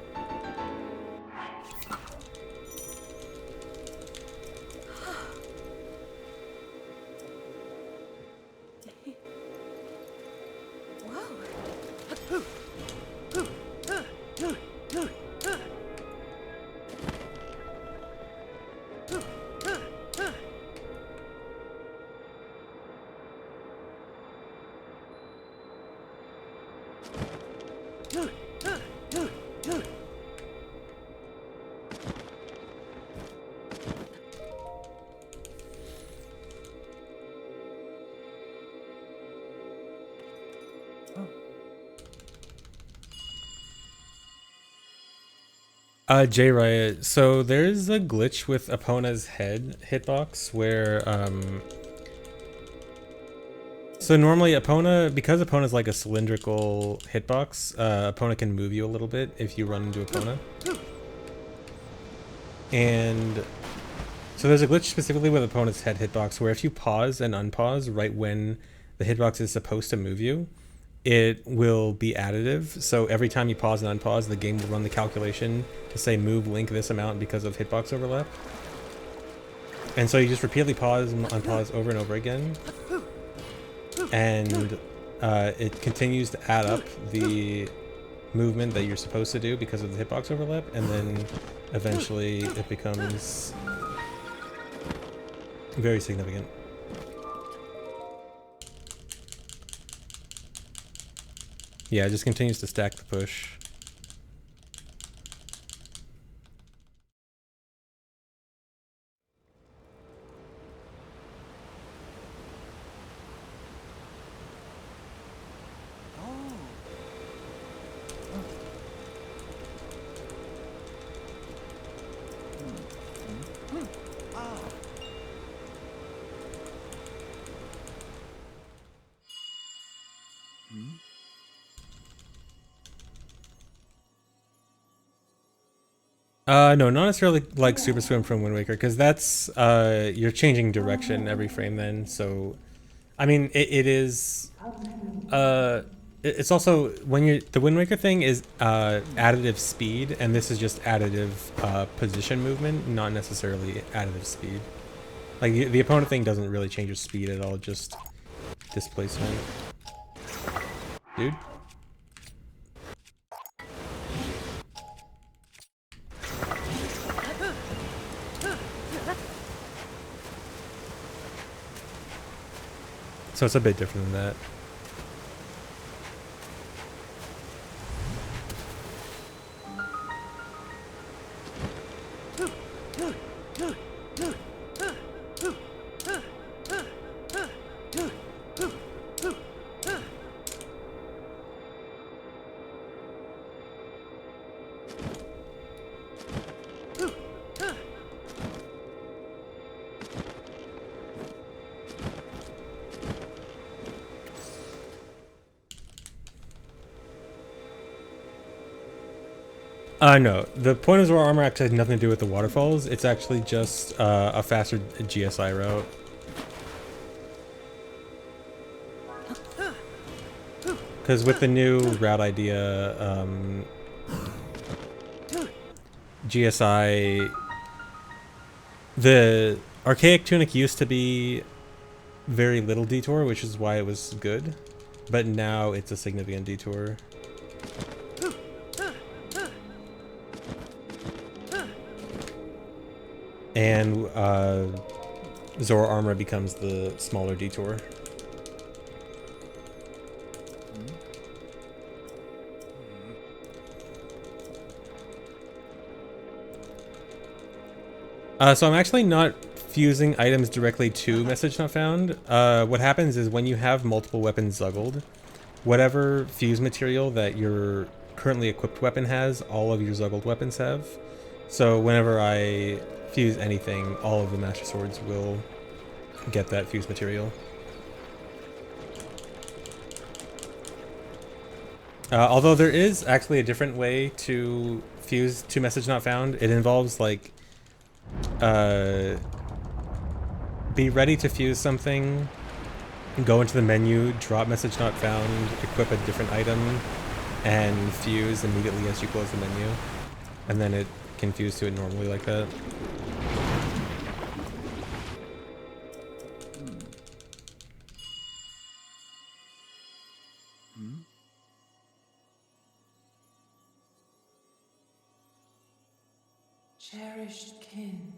J Riot. So there's a glitch with Epona's head hitbox where so normally Epona, because Epona's like a cylindrical hitbox, Epona can move you a little bit if you run into Epona. And so there's a glitch specifically with Epona's head hitbox where if you pause and unpause right when the hitbox is supposed to move you, it will be additive. So every time you pause and unpause, the game will run the calculation to say move Link this amount because of hitbox overlap. And so you just repeatedly pause and unpause over and over again. And it continues to add up the movement that you're supposed to do because of the hitbox overlap. And then eventually it becomes very significant. Yeah, it just continues to stack the push. No, not necessarily like Super Swim from Wind Waker, because that's, you're changing direction every frame then, so, I mean, it is, it's also, when you're, the Wind Waker thing is, additive speed, and this is just additive, position movement, not necessarily additive speed. Like, the opponent thing doesn't really change your speed at all, just displacement. Dude? So it's a bit different than that. No. The point of Zora armor actually has nothing to do with the waterfalls. It's actually just a faster GSI route. Because with the new route idea, GSI... The Archaic Tunic used to be very little detour, which is why it was good. But now it's a significant detour. And Zora armor becomes the smaller detour. So I'm actually not fusing items directly to message not found. What happens is when you have multiple weapons zuggled, whatever fuse material that your currently equipped weapon has, all of your zuggled weapons have. So whenever I fuse anything, all of the Master Swords will get that fuse material. Although there is actually a different way to fuse to message not found. It involves like be ready to fuse something, go into the menu, drop message not found, equip a different item, and fuse immediately as you close the menu. And then it can fuse to it normally like that. Cherished kin.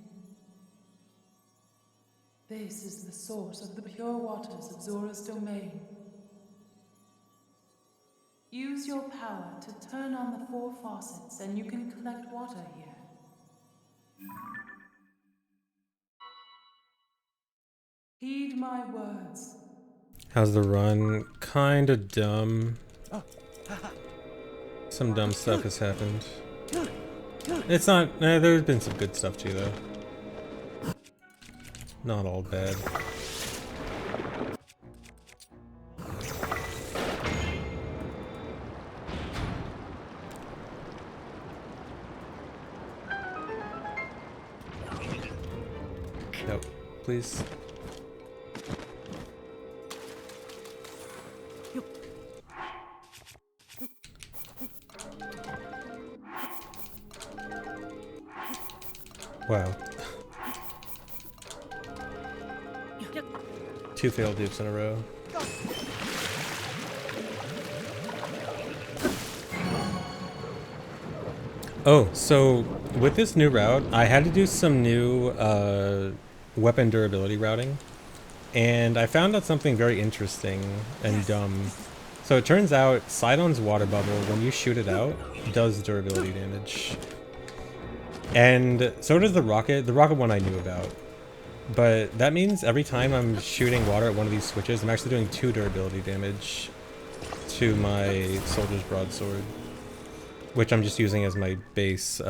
This is the source of the pure waters of Zora's domain. Use your power to turn on the 4 faucets and you can collect water here. Heed my words. How's the run? Kinda dumb. Some dumb stuff has happened. It's not... there's been some good stuff too, though. Not all bad. Nope. Please. Wow. 2 failed dupes in a row. Oh, so with this new route, I had to do some new weapon durability routing. And I found out something very interesting and dumb. So it turns out Sidon's water bubble, when you shoot it out, does durability damage. And so does the rocket. The rocket one I knew about. But that means every time I'm shooting water at one of these switches, I'm actually doing 2 durability damage to my soldier's broadsword. Which I'm just using as my base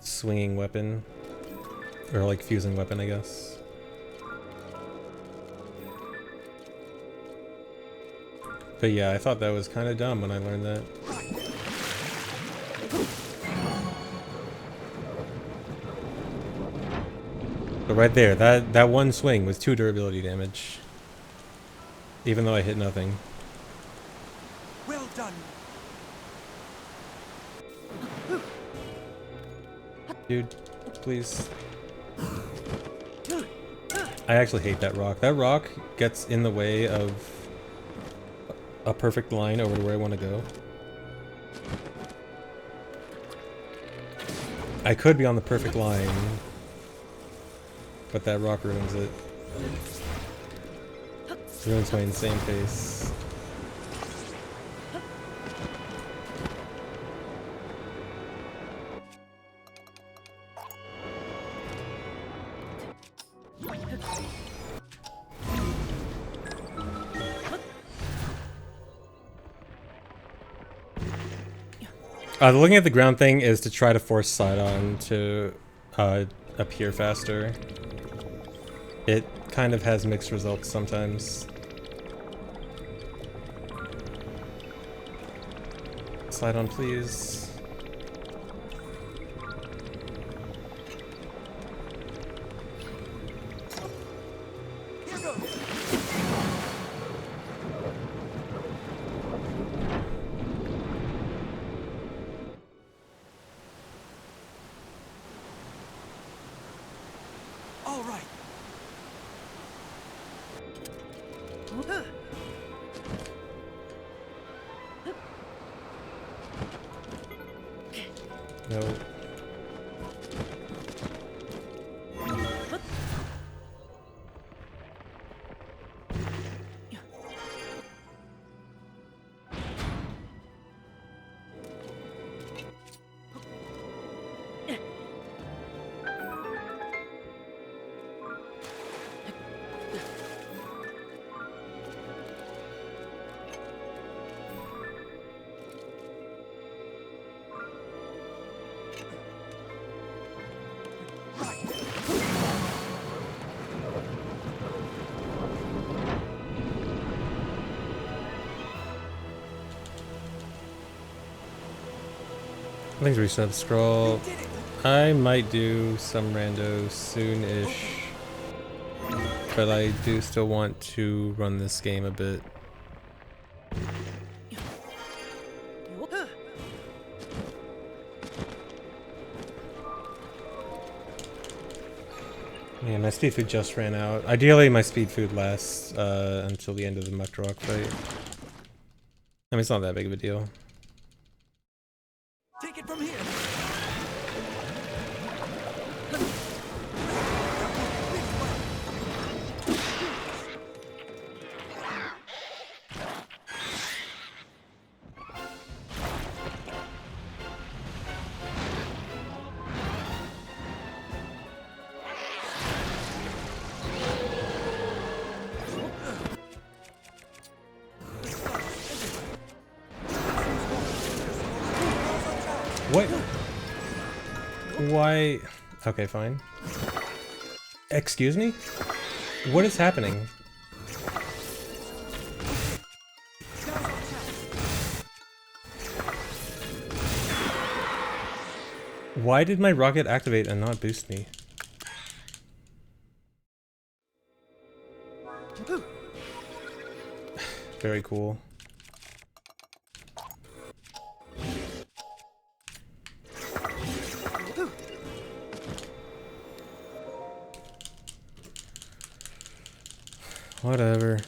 swinging weapon. Or like fusing weapon, I guess. But yeah, I thought that was kind of dumb when I learned that. But right there, that one swing was 2 durability damage. Even though I hit nothing. Well done. Dude, please. I actually hate that rock. That rock gets in the way of a perfect line over to where I want to go. I could be on the perfect line, but that rock ruins it. Ruins my insane pace. The looking at the ground thing is to try to force Sidon to appear faster. It kind of has mixed results sometimes. Sidon, please. Nope. I think reset scroll. I might do some rando soon-ish, but I do still want to run this game a bit. Yeah, my speed food just ran out. Ideally, my speed food lasts until the end of the Muckrock fight. I mean, it's not that big of a deal. Take it from here. What? Why? Okay, fine. Excuse me? What is happening? Why did my rocket activate and not boost me? Very cool. Whatever.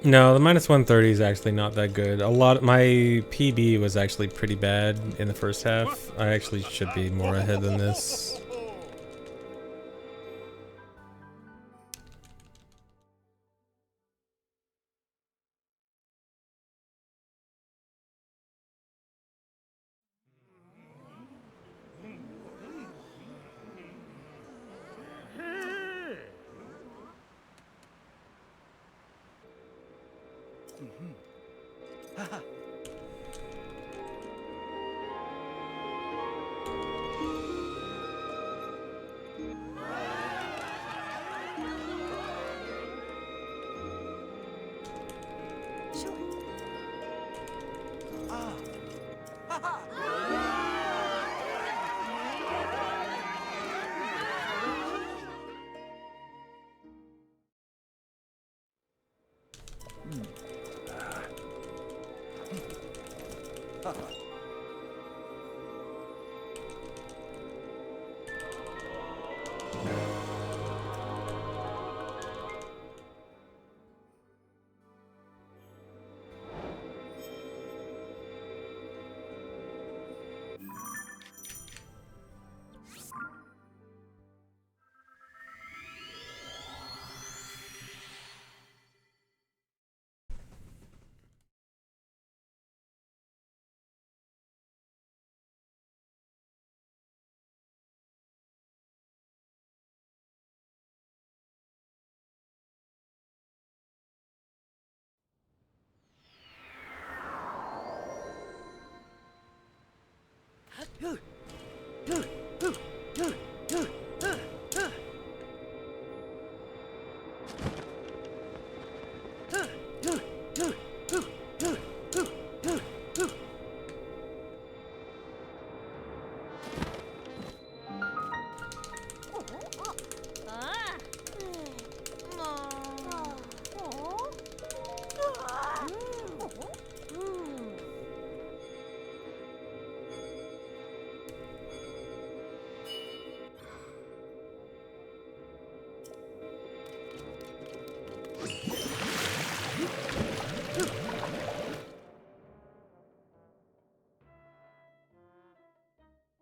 No, the minus 130 is actually not that good. My PB was actually pretty bad in the first half. I actually should be more ahead than this.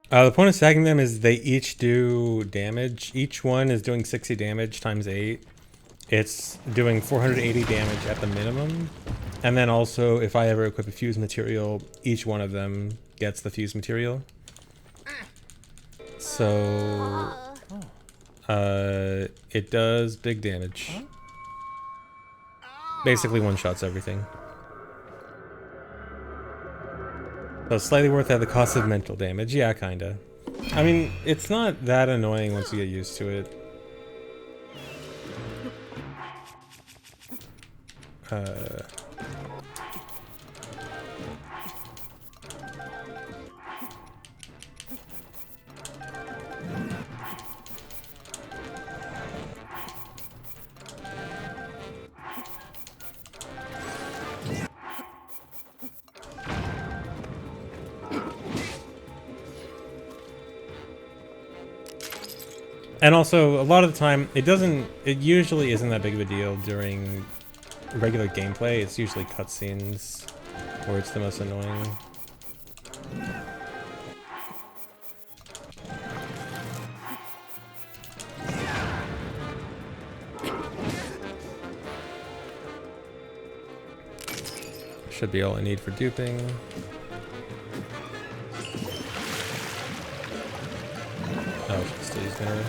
The point of stacking them is they each do damage. Each one is doing 60 damage times 8. It's doing 480 damage at the minimum. And then also, if I ever equip a fuse material, each one of them gets the fuse material. So, it does big damage. Basically one-shots everything. So it's slightly worth at the cost of mental damage. Yeah, kinda. I mean, it's not that annoying once you get used to it. And also, a lot of the time, it usually isn't that big of a deal during regular gameplay. It's usually cutscenes where it's the most annoying. Should be all I need for duping. Oh, still using it.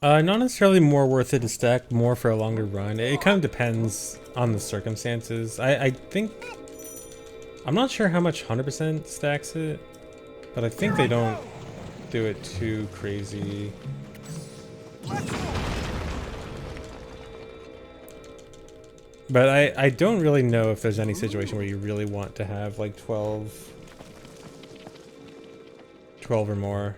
Not necessarily more worth it to stack more for a longer run. It kind of depends on the circumstances. I think... I'm not sure how much 100% stacks it, but I think they don't do it too crazy. But I don't really know if there's any situation where you really want to have like 12 or more.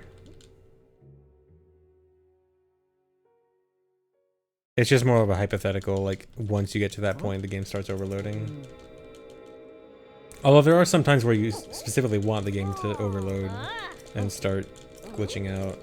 It's just more of a hypothetical, like once you get to that point the game starts overloading. Although there are some times where you specifically want the game to overload and start glitching out.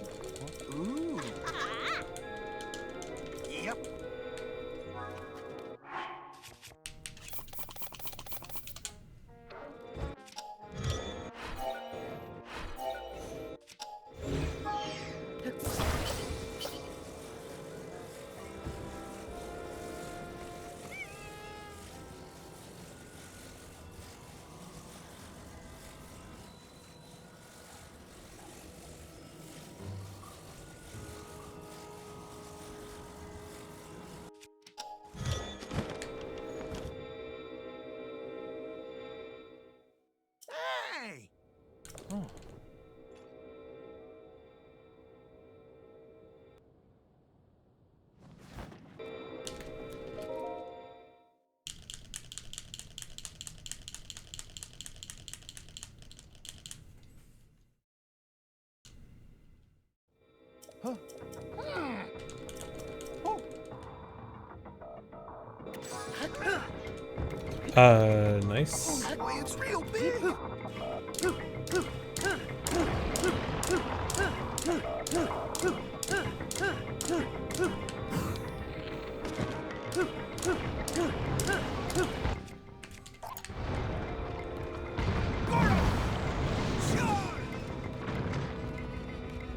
Nice. It's real big.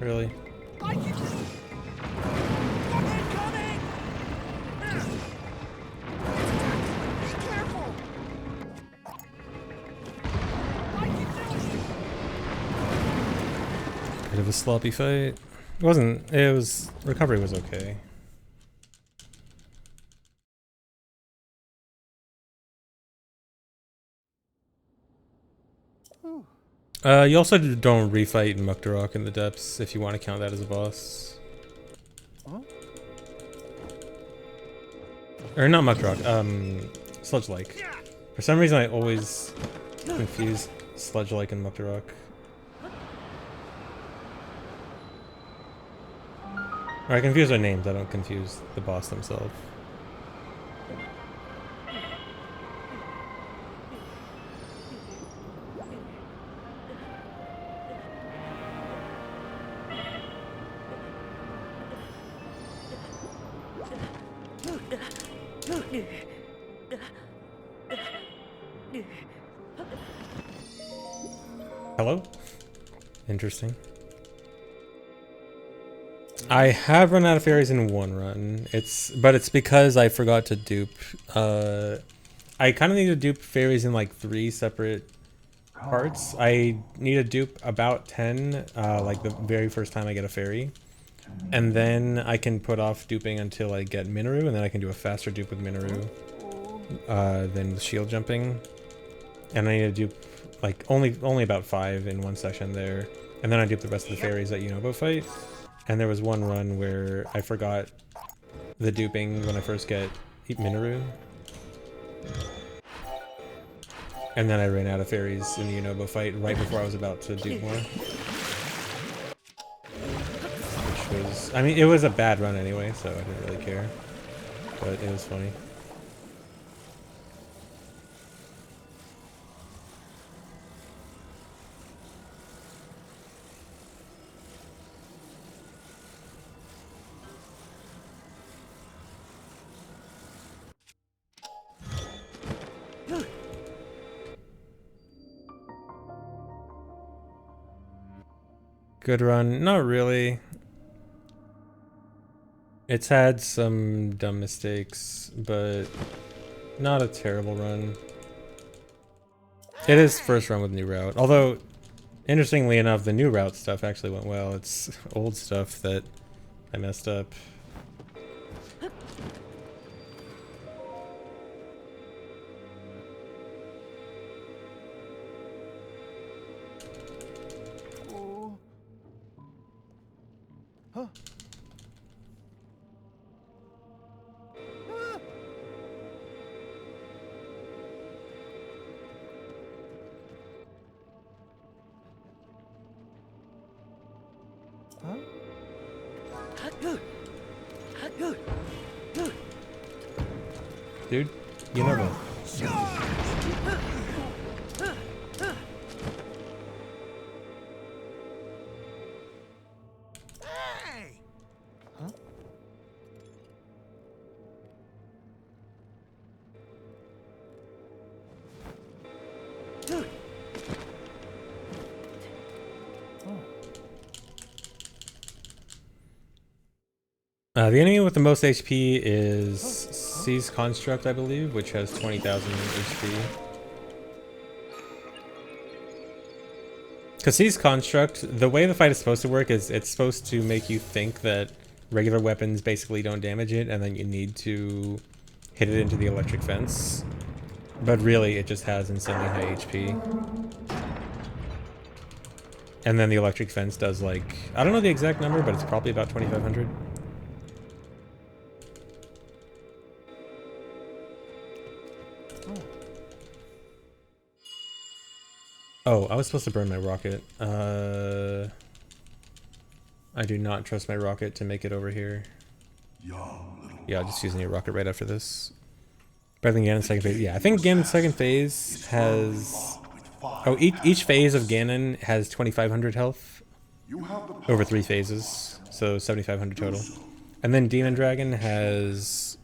Really? Bit of a sloppy fight. It wasn't. It was. Recovery was okay. You also don't refight Muktarok in the depths if you want to count that as a boss. Or not Muktarok, Sludge-like. For some reason I always confuse Sludge-like and Muktarok. Or I confuse their names, I don't confuse the boss themselves. Hello? Interesting. I have run out of fairies in one run. But it's because I forgot to dupe. I kind of need to dupe fairies in like 3 separate parts. I need to dupe about 10, like the very first time I get a fairy. And then I can put off duping until I get Minoru, and then I can do a faster dupe with Minoru than with shield jumping. And I need to dupe like only about 5 in one session there. And then I dupe the rest of the fairies at Yunobo fight. And there was one run where I forgot the duping when I first get Minoru. And then I ran out of fairies in the Yunobo fight right before I was about to dupe more. Which was, I mean, it was a bad run anyway, so I didn't really care. But it was funny. Good run. Not really. It's had some dumb mistakes, but not a terrible run. It is first run with new route. Although, interestingly enough, the new route stuff actually went well. It's old stuff that I messed up. Dude, you never know. The enemy with the most HP is C's Construct, I believe, which has 20,000 HP. Because C's Construct, the way the fight is supposed to work is it's supposed to make you think that regular weapons basically don't damage it, and then you need to hit it into the electric fence. But really, it just has insanely high HP. And then the electric fence does like, I don't know the exact number, but it's probably about 2,500. Oh, I was supposed to burn my rocket. I do not trust my rocket to make it over here. Yeah, I'll just use a new rocket right after this. Better than Ganon's second phase. Yeah, I think Ganon's second phase has... Oh, each phase of Ganon has 2,500 health. Over 3 phases. So 7,500 total. And then Demon Dragon has...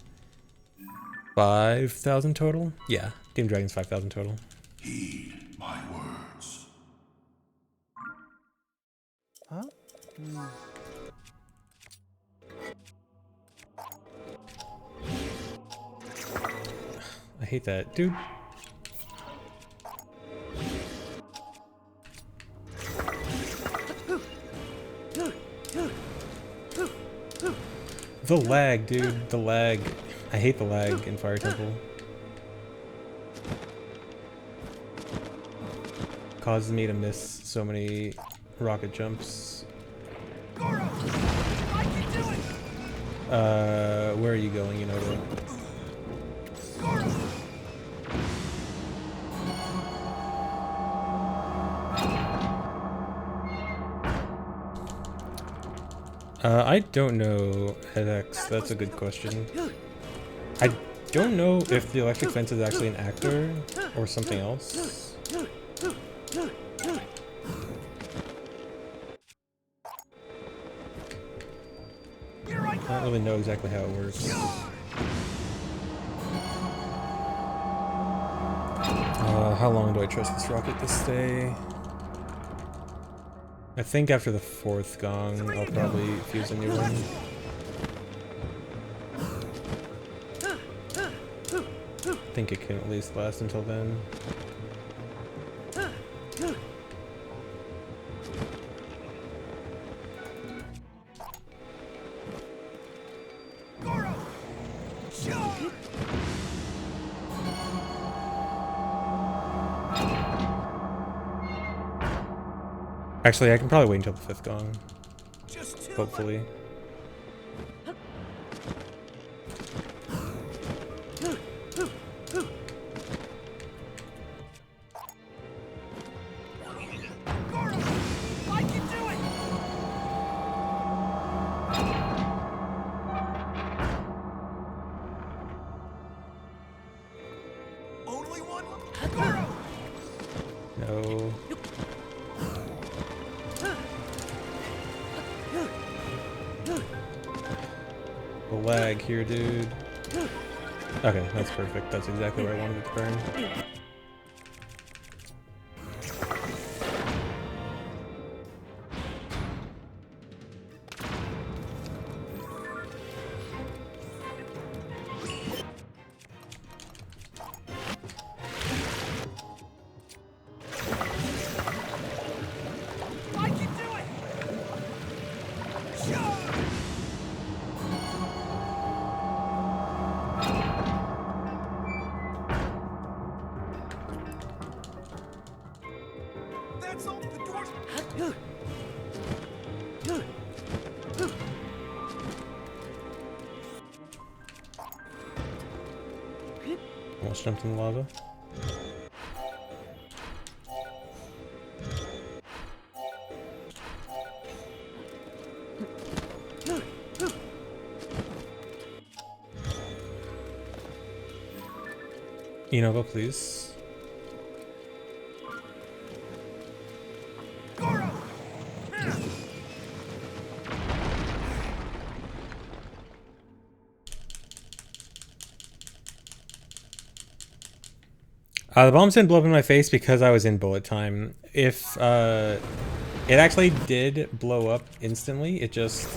5,000 total? Yeah, Demon Dragon's 5,000 total. Heed my words. I hate that. Dude. The lag, dude. The lag. I hate the lag in Fire Temple. Causes me to miss so many rocket jumps. Where are you going, you know? I don't know, HeadX. That's a good question. I don't know if the electric fence is actually an actor or something else. I don't really know exactly how it works. How long do I trust this rocket to stay? I think after the 4th gong, I'll probably fuse a new one. I think it can at least last until then. Actually, I can probably wait until the 5th gong. Hopefully. No. The lag here, dude. Okay, that's perfect. That's exactly where I wanted it to burn. Almost jumped in the lava. Innova, please. The bombs didn't blow up in my face because I was in bullet time. If it actually did blow up instantly, it just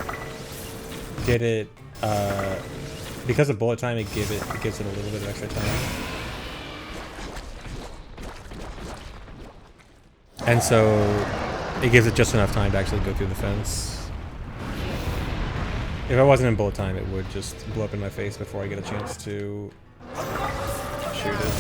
did it because of bullet time. It gives it a little bit of extra time, and so it gives it just enough time to actually go through the fence. If I wasn't in bullet time, it would just blow up in my face before I get a chance to shoot it.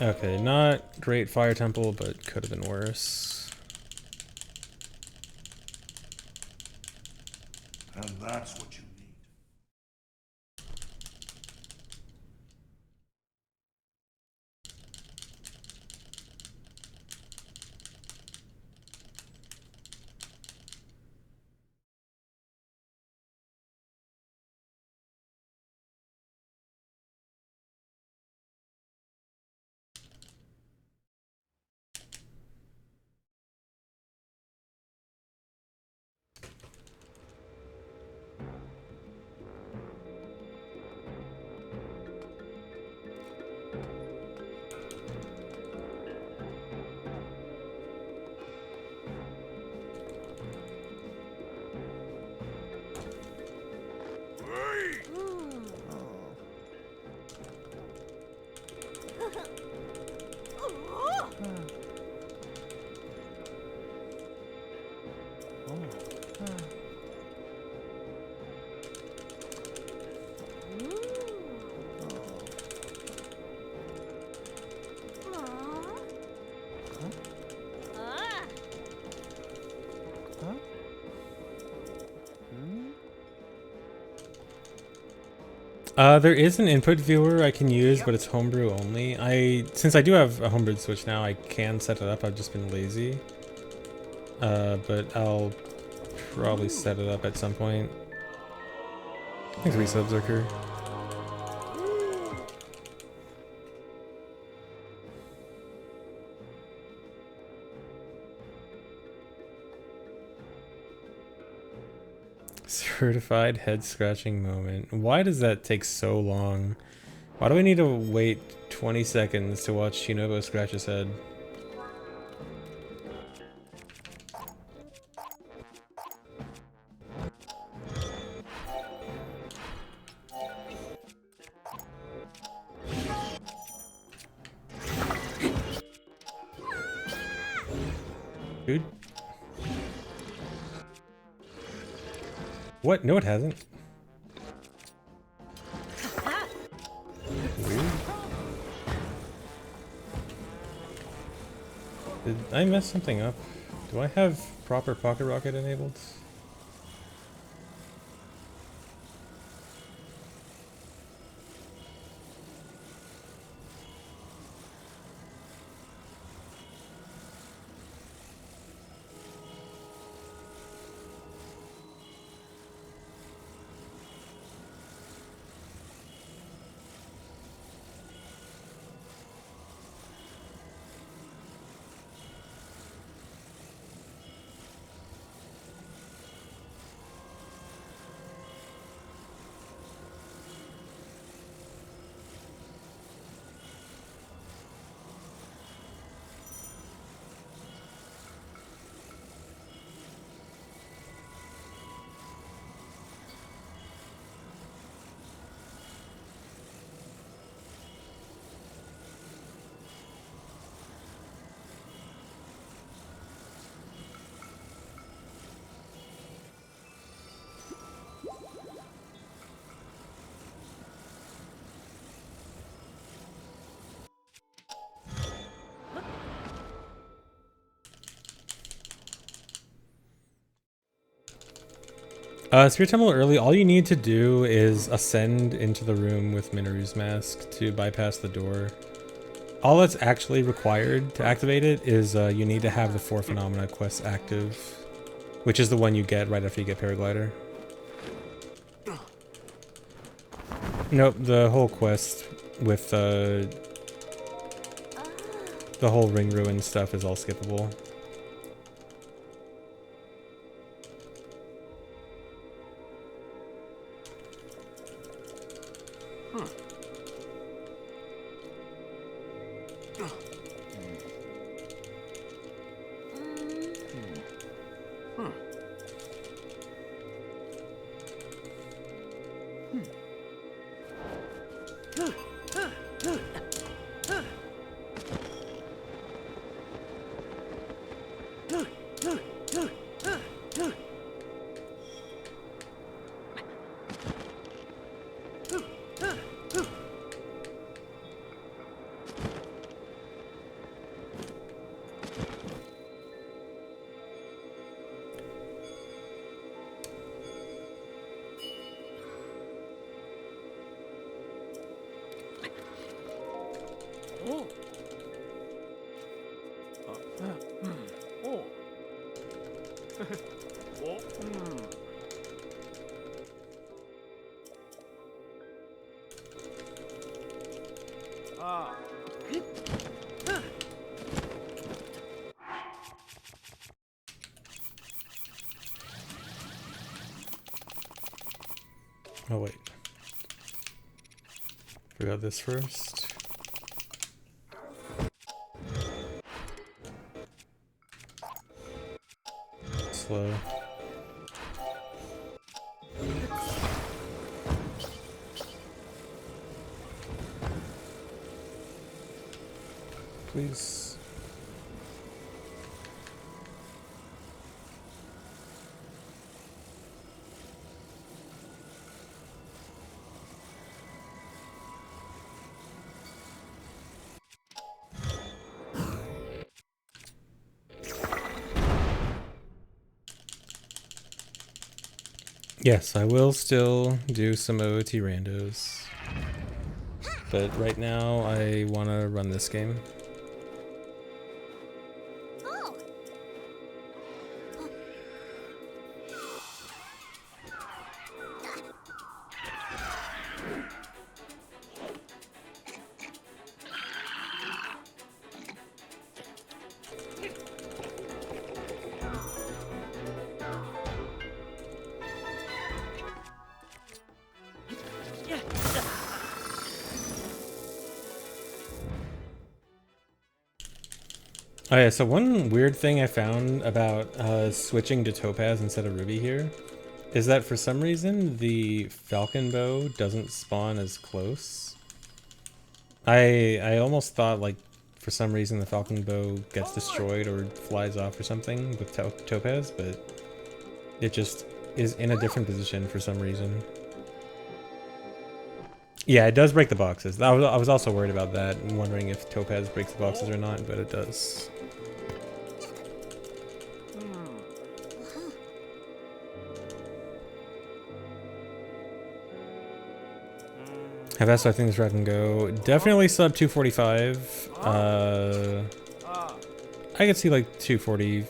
Okay, not great Fire Temple, but could have been worse. And that's what you need. There is an input viewer I can use, but it's homebrew only. Since I do have a homebrewed Switch now, I can set it up. I've just been lazy. But I'll probably set it up at some point. Thanks, resub Zerker. Certified head scratching moment. Why does that take so long? Why do we need to wait 20 seconds to watch Shinobu scratch his head? Dude. What? No, it hasn't. Weird. Did I mess something up? Do I have proper Pocket Rocket enabled? Spirit Temple early, all you need to do is ascend into the room with Minoru's mask to bypass the door. All that's actually required to activate it is you need to have the 4 Phenomena quest active, which is the one you get right after you get Paraglider. Nope, the whole quest with the whole Ring Ruin stuff is all skippable. Oh wait. Forgot this first. Slow. Please. Yes, I will still do some OOT randos. But right now, I want to run this game. Oh yeah, so one weird thing I found about switching to Topaz instead of Ruby here is that for some reason the Falcon Bow doesn't spawn as close. I almost thought like for some reason the Falcon Bow gets destroyed or flies off or something with Topaz, but it just is in a different position for some reason. Yeah, it does break the boxes. I was also worried about that, wondering if Topaz breaks the boxes or not, but it does. How fast do I think this ride can go? Definitely sub 245. I could see like 240,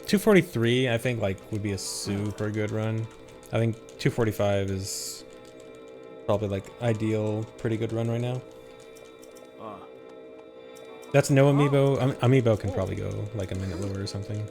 243. I think like would be a super good run. I think 245 is probably like ideal, pretty good run right now. That's no amiibo. Amiibo can probably go like a minute lower or something.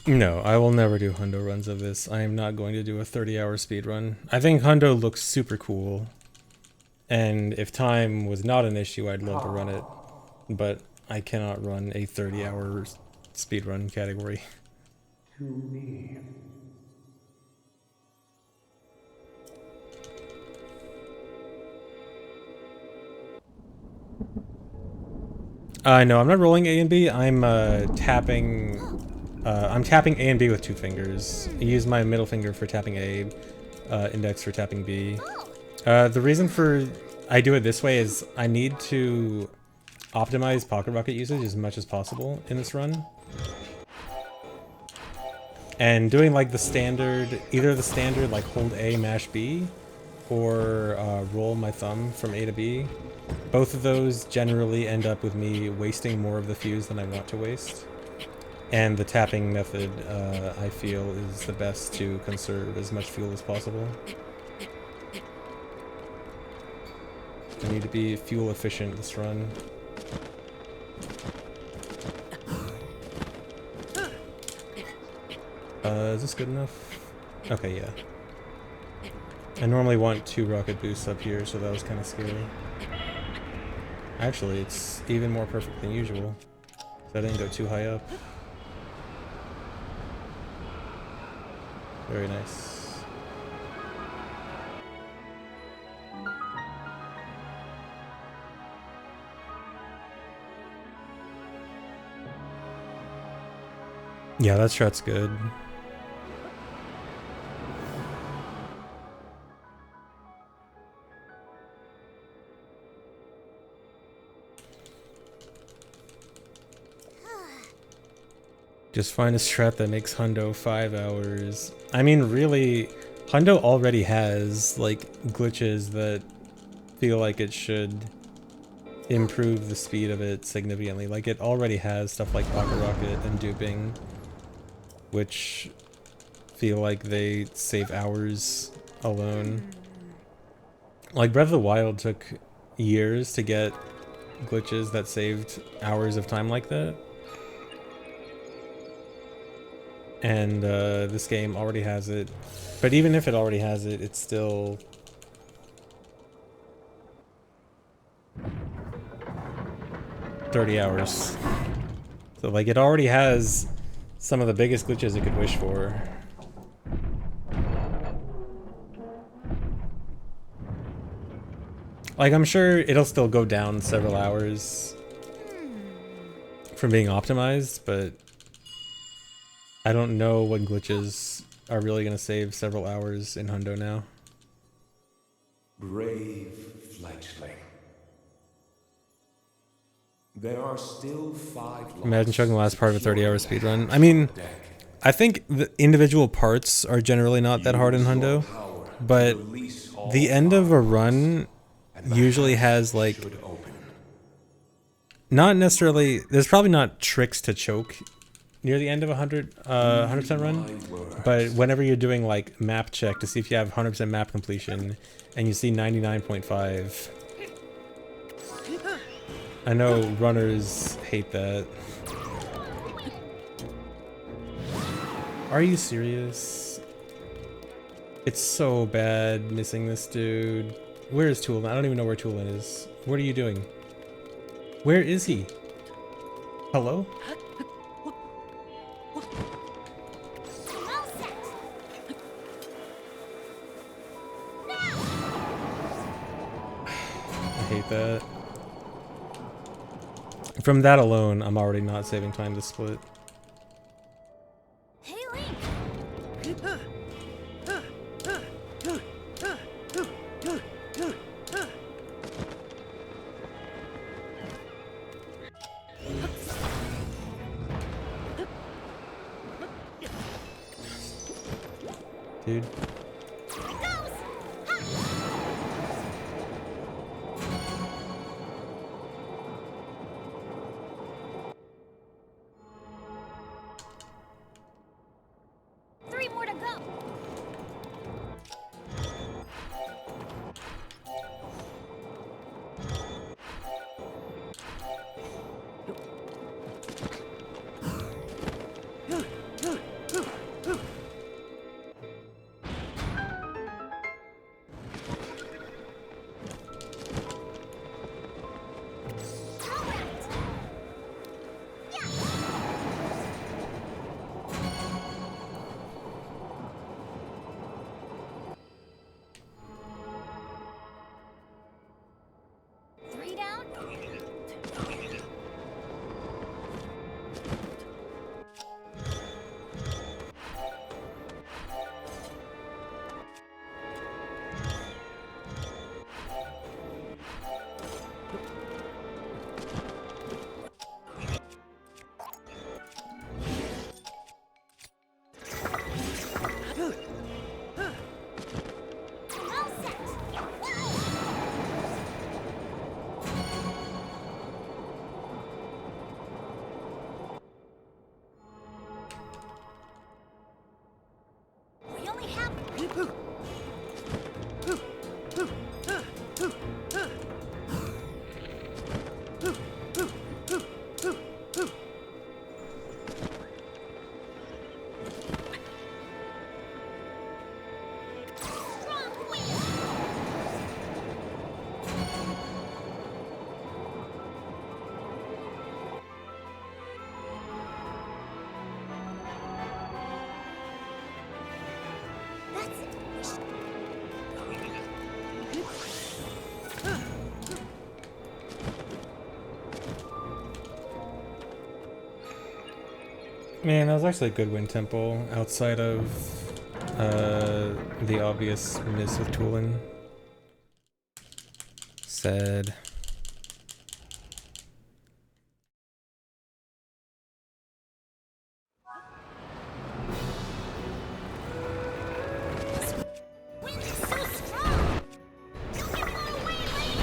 No, I will never do hundo runs of this. I am not going to do a 30-hour speed run. I think hundo looks super cool, and if time was not an issue, I'd love to run it, but I cannot run a 30-hour speed run category. To me. No, I'm not rolling A and B. I'm tapping A and B with 2 fingers. I use my middle finger for tapping A, index for tapping B. The reason for I do it this way is I need to optimize pocket rocket usage as much as possible in this run. And doing like the standard, either the standard like hold A, mash B, or roll my thumb from A to B, both of those generally end up with me wasting more of the fuse than I want to waste. And the tapping method, I feel, is the best to conserve as much fuel as possible. I need to be fuel efficient this run. Is this good enough? Okay, yeah. I normally want 2 rocket boosts up here, so that was kind of scary. Actually, it's even more perfect than usual. So I didn't go too high up. Very nice. Yeah, that strat's good. Just find a strat that makes hundo 5 hours. I mean, really, hundo already has, like, glitches that feel like it should improve the speed of it significantly. Like, it already has stuff like pocket rocket and duping, which feel like they save hours alone. Like, Breath of the Wild took years to get glitches that saved hours of time like that. And this game already has it. But even if it already has it, it's still 30 hours. So like it already has some of the biggest glitches you could wish for. Like I'm sure it'll still go down several hours from being optimized, but I don't know what glitches are really going to save several hours in Hundo now. Brave fledgling. There are still 5 Imagine chugging the last part of a 30-hour speedrun. I mean, I think the individual parts are generally not that hard in Hundo, but the end of a run usually has like, not necessarily, there's probably not tricks to choke near the end of a 100% run, but whenever you're doing like map check to see if you have 100% map completion and you see 99.5, I know runners hate that. Are you serious? It's so bad missing this dude. Where is Tulin? I don't even know where Tulin is. What are you doing? Where is he? Hello? I hate that. From that alone, I'm already not saving time to split. Hey, Link! Dude. Three more to go! Three down? All set! We only have... Strong wind! That's it. Man, that was actually a good win tempo outside of the obvious miss with Tulin. Sad. Wind is so strong! You're giving it away, Link!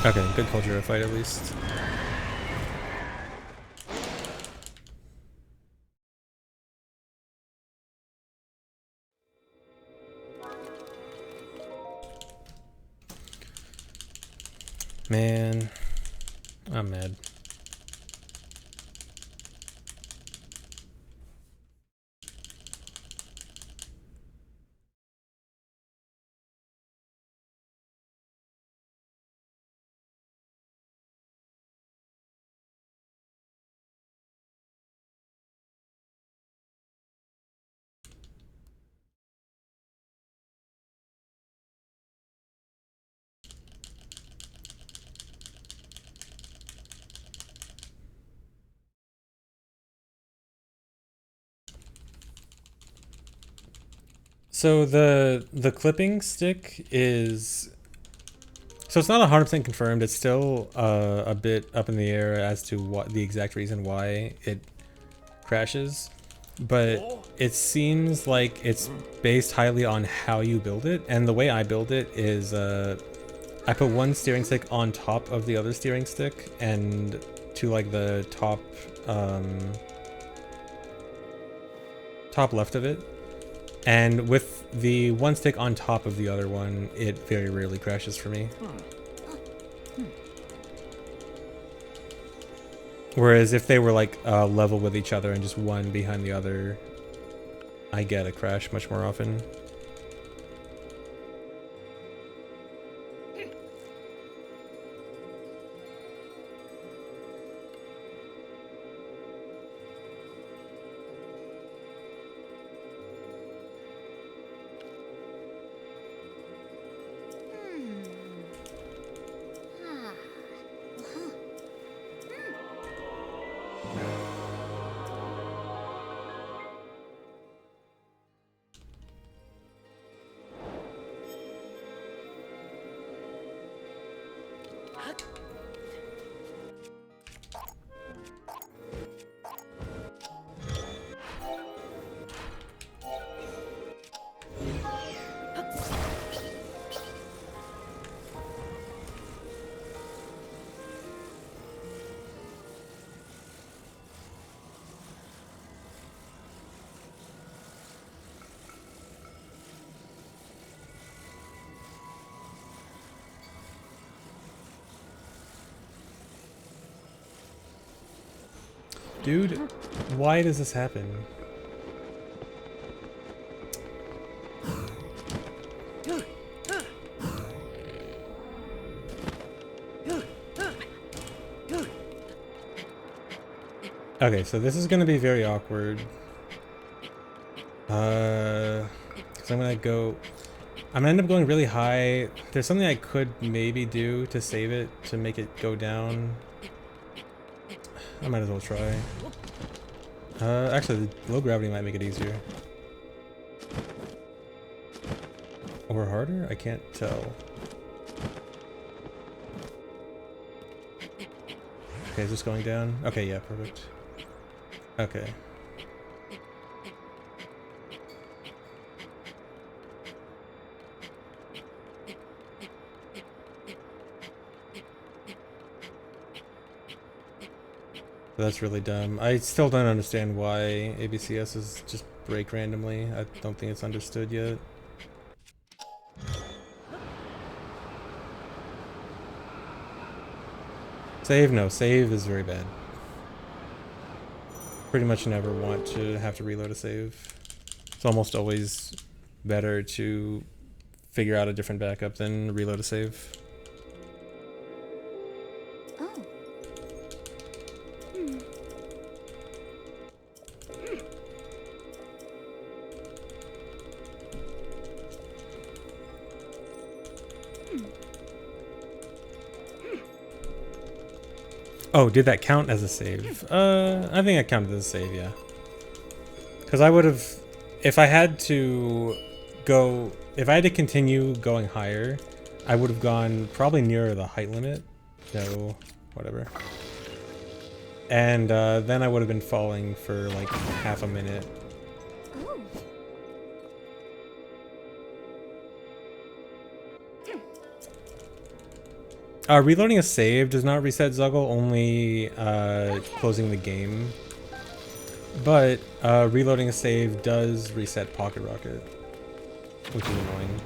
Okay, good culture fight at least. Man, I'm mad. So the clipping stick is, so it's not 100% confirmed. It's still a bit up in the air as to what the exact reason why it crashes, but it seems like it's based highly on how you build it. And the way I build it is I put one steering stick on top of the other steering stick and to like the top left of it. And with the one stick on top of the other one, it very rarely crashes for me. Whereas if they were like level with each other and just one behind the other, I get a crash much more often. Dude, why does this happen? Okay, so this is gonna be very awkward. Cause I'm gonna end up going really high. There's something I could maybe do to save it, to make it go down. I might as well try. Actually, the low gravity might make it easier. Or harder? I can't tell. Okay, is this going down? Okay, yeah, perfect. Okay. That's really dumb. I still don't understand why ABCSs just break randomly. I don't think it's understood yet. Save? No, save is very bad. Pretty much never want to have to reload a save. It's almost always better to figure out a different backup than reload a save. Oh, did that count as a save? I think it counted as a save, yeah. Because I would have, if I had to continue going higher, I would have gone probably nearer the height limit. No, whatever. And then I would have been falling for like half a minute. Reloading a save does not reset Zuggle, only closing the game. But reloading a save does reset Pocket Rocket, which is annoying.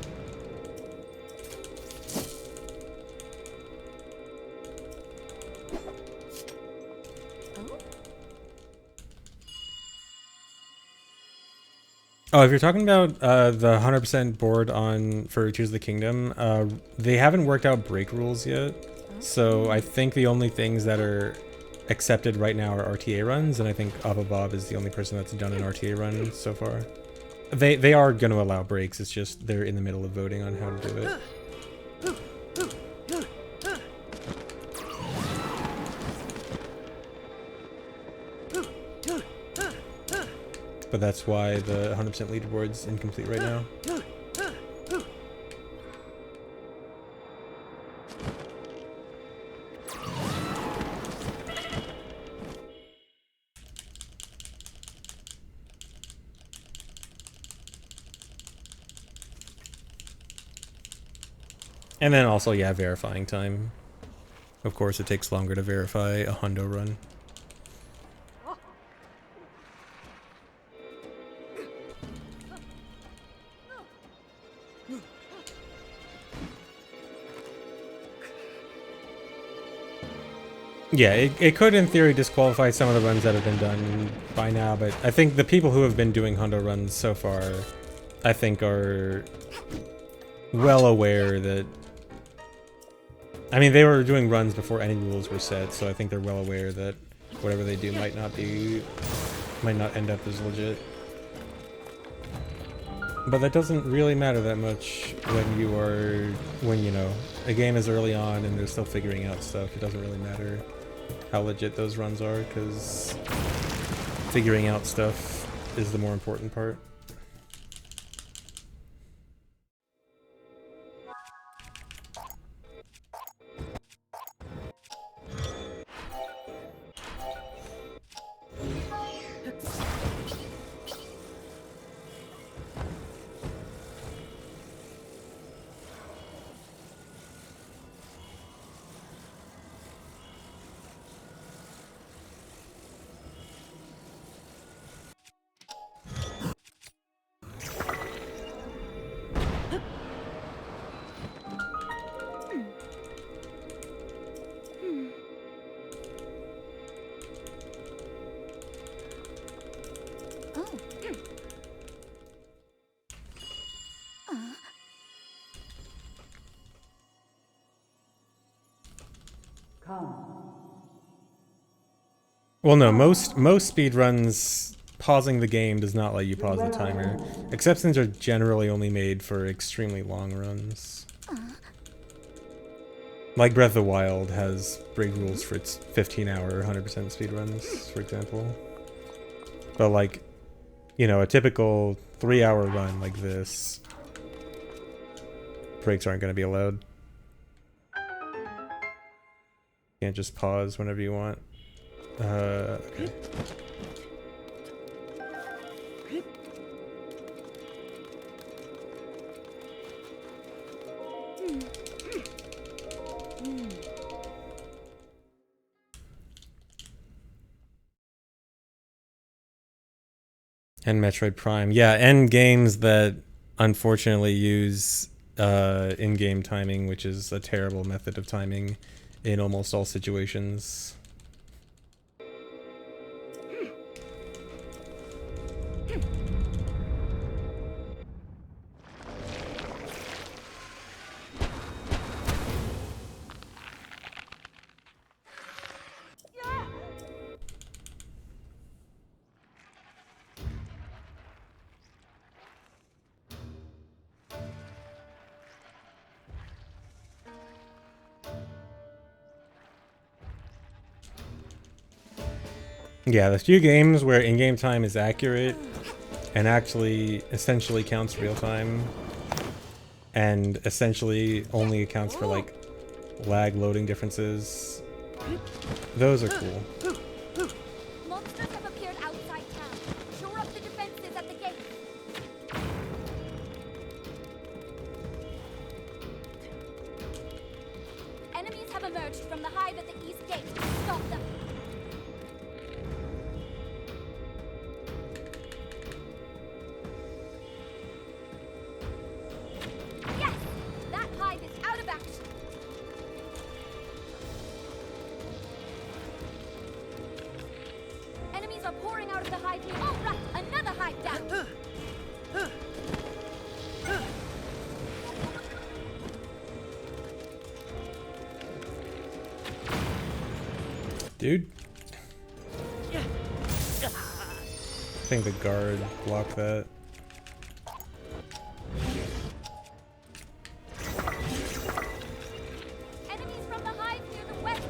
Oh, if you're talking about the 100% board on for Tears of the Kingdom, they haven't worked out break rules yet. So I think the only things that are accepted right now are RTA runs, and I think Abba Bob is the only person that's done an RTA run so far. They are going to allow breaks, it's just they're in the middle of voting on how to do it. But that's why the 100% leaderboard's incomplete right now. And then also, yeah, verifying time. Of course, it takes longer to verify a hundo run. Yeah, it could in theory disqualify some of the runs that have been done by now, but I think the people who have been doing hundo runs so far, I think are well aware that... I mean, they were doing runs before any rules were set, so I think they're well aware that whatever they do might not end up as legit. But that doesn't really matter that much when you know, a game is early on and they're still figuring out stuff. It doesn't really matter how legit those runs are, because figuring out stuff is the more important part. Well, no, most speedruns, pausing the game does not let you pause the timer. Exceptions are generally only made for extremely long runs. Like Breath of the Wild has break rules for its 15-hour 100% speedruns, for example. But like, you know, a typical 3-hour run like this, breaks aren't going to be allowed. You can't just pause whenever you want. Okay. And Metroid Prime. Yeah, and games that unfortunately use in-game timing, which is a terrible method of timing in almost all situations. Yeah, the few games where in-game time is accurate and actually essentially counts real time and essentially only accounts for like lag loading differences, those are cool. Monsters have appeared outside town. Shore up the defenses at the gate. Enemies have emerged from the hive at the east gate. Stop them. Yes! That hive is out of action. Enemies are pouring out of the hive here. All right, another hive down. Dude. I think the guard blocked that. Enemies from the hive near the west.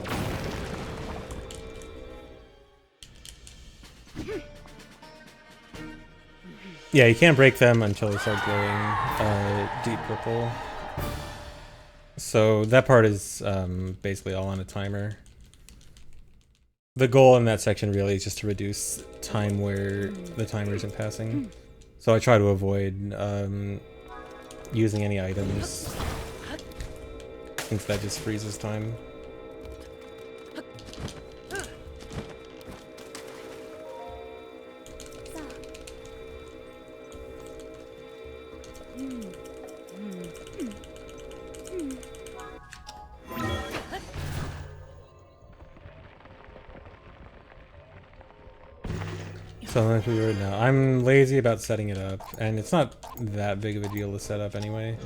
Yeah, you can't break them until they start glowing deep purple. So that part is basically all on a timer. The goal in that section really is just to reduce time where the timer isn't passing. So I try to avoid using any items, since that just freezes time. So I'm actually right now. I'm lazy about setting it up, and it's not that big of a deal to set up anyway.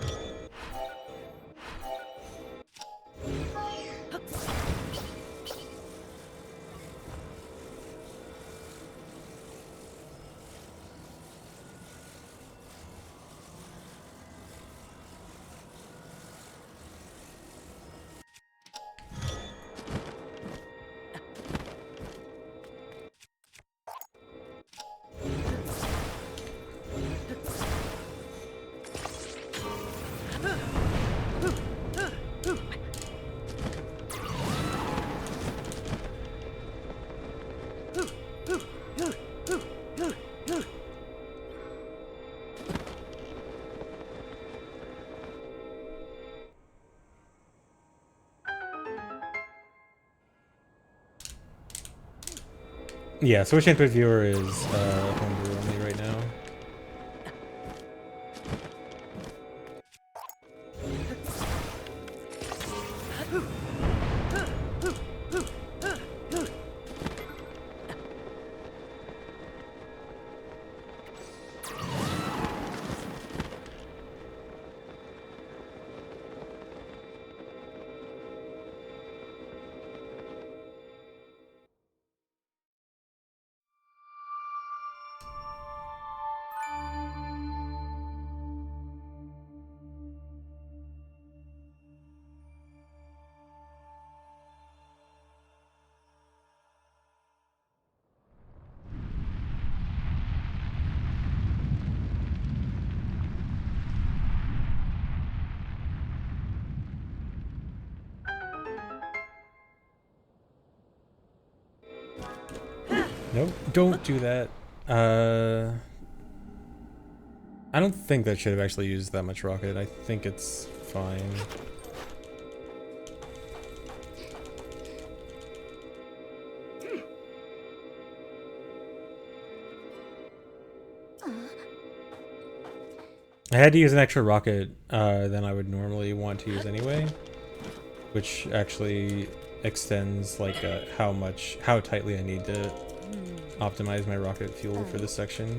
Yeah, Switch Input Viewer is homebrew only right now. Nope, don't do that. I don't think that should have actually used that much rocket. I think it's fine. I had to use an extra rocket than I would normally want to use anyway, which actually extends like how tightly I need to optimize my rocket fuel for this section.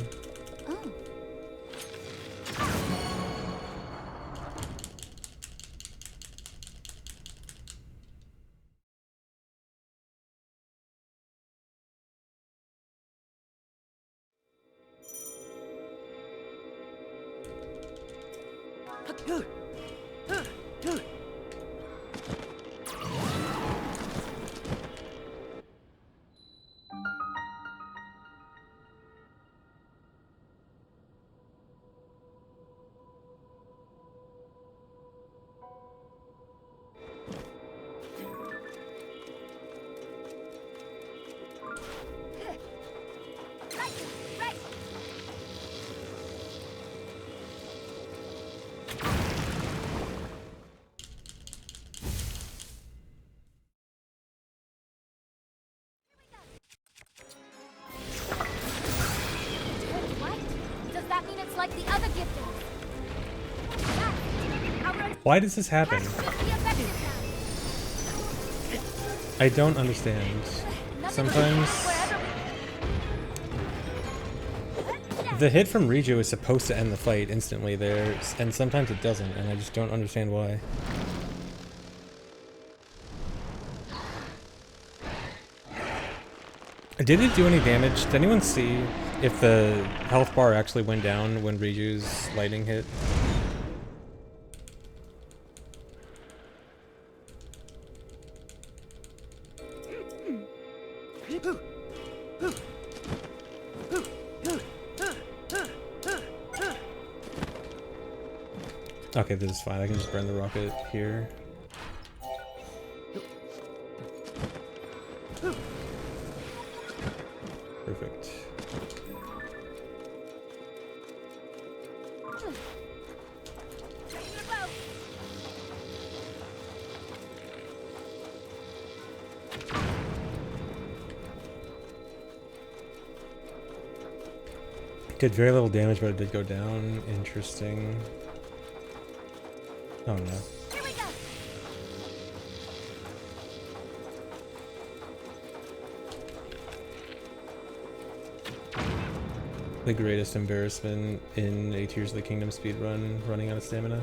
that mean it's like the other giftings? Why does this happen? I don't understand. Sometimes the hit from Riju is supposed to end the fight instantly there, and sometimes it doesn't, and I just don't understand why. Did it do any damage? Did anyone see if the health bar actually went down when Riju's lightning hit? Okay, this is fine. I can just burn the rocket here. Perfect. Did very little damage, but it did go down. Interesting. Oh no. Here we go. The greatest embarrassment in a Tears of the Kingdom speedrun, running out of stamina.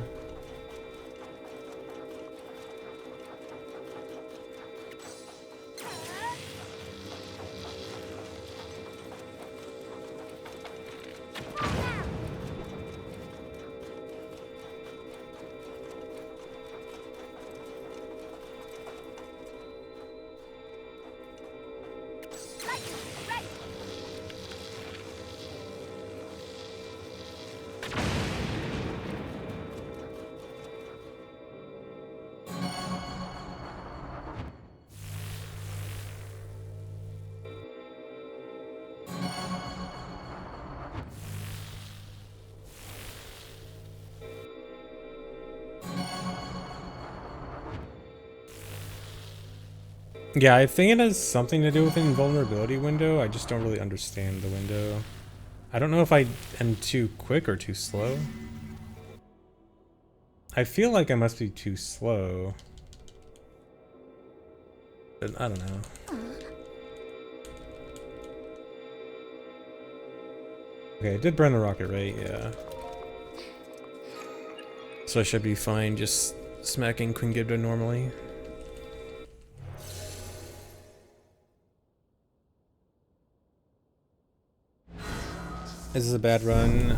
Yeah, I think it has something to do with an invulnerability window. I just don't really understand the window. I don't know if I am too quick or too slow. I feel like I must be too slow. But I don't know. Okay, I did burn the rocket, right? Yeah. So I should be fine just smacking Queen Gibda normally. Is this a bad run?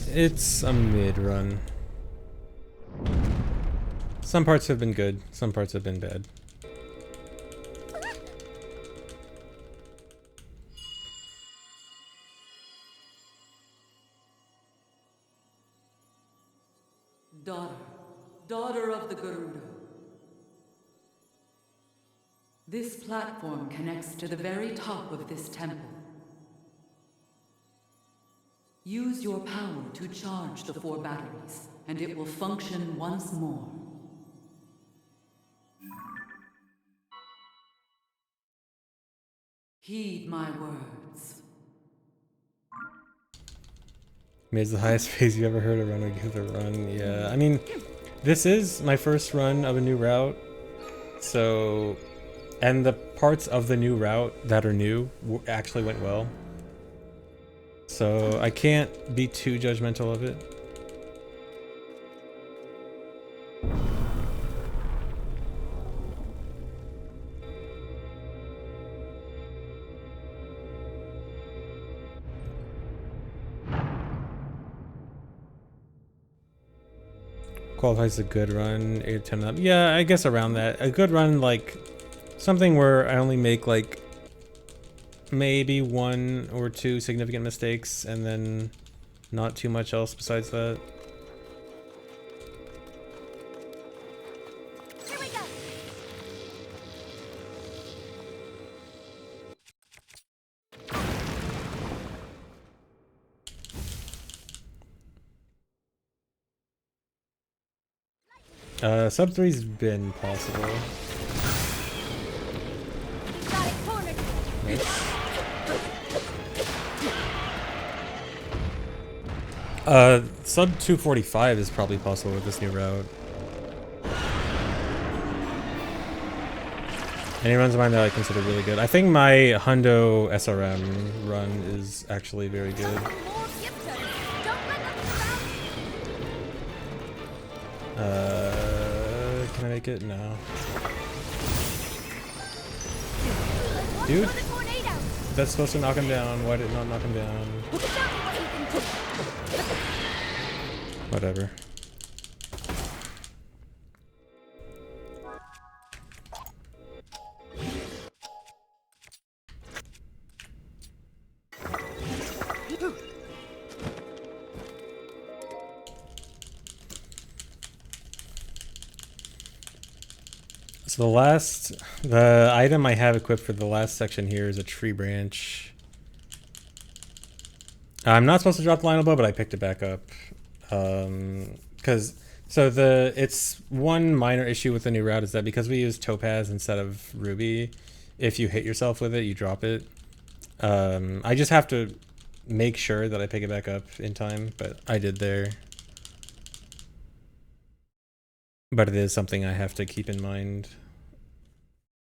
It's a mid run. Some parts have been good, some parts have been bad. Daughter of the Garuda. This platform connects to the very top of this temple. Use your power to charge the 4 batteries, and it will function once more. Heed my words. Mid's the highest phase you ever heard of run or give a run. Yeah, I mean, this is my first run of a new route, so, and the parts of the new route that are new actually went well. So I can't be too judgmental of it. Qualifies a good run, 8 to 10 up. Yeah, I guess around that. A good run, like something where I only make like maybe 1 or 2 significant mistakes and then not too much else besides that. Here we go. Sub 3's been possible. Got it cornered. Nice. Sub 245 is probably possible with this new route. Any runs of mine that I consider really good. I think my Hundo SRM run is actually very good. Can I make it? No. Dude, that's supposed to knock him down. Why did it not knock him down? Whatever. So the item I have equipped for the last section here is a tree branch. I'm not supposed to drop the Lionel bow, but I picked it back up. It's one minor issue with the new route is that because we use topaz instead of ruby, if you hit yourself with it, you drop it. I just have to make sure that I pick it back up in time, but I did there. But it is something I have to keep in mind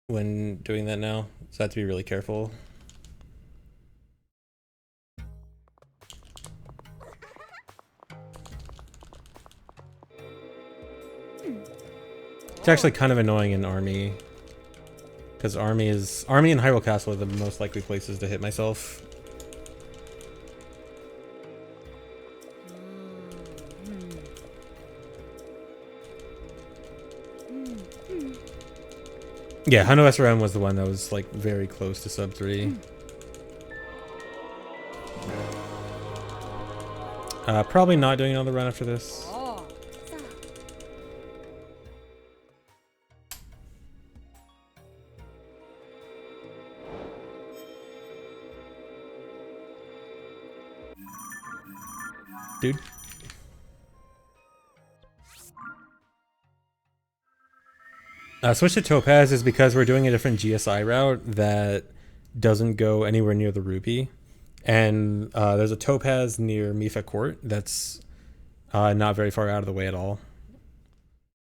when doing that now, so I have to be really careful. It's actually kind of annoying in Army, because Army and Hyrule Castle are the most likely places to hit myself. Yeah, Hundo SRM was the one that was like very close to sub 3. Probably not doing another run after this. Dude. Switch to Topaz is because we're doing a different GSI route that doesn't go anywhere near the Ruby. And there's a Topaz near Mifa Court that's not very far out of the way at all.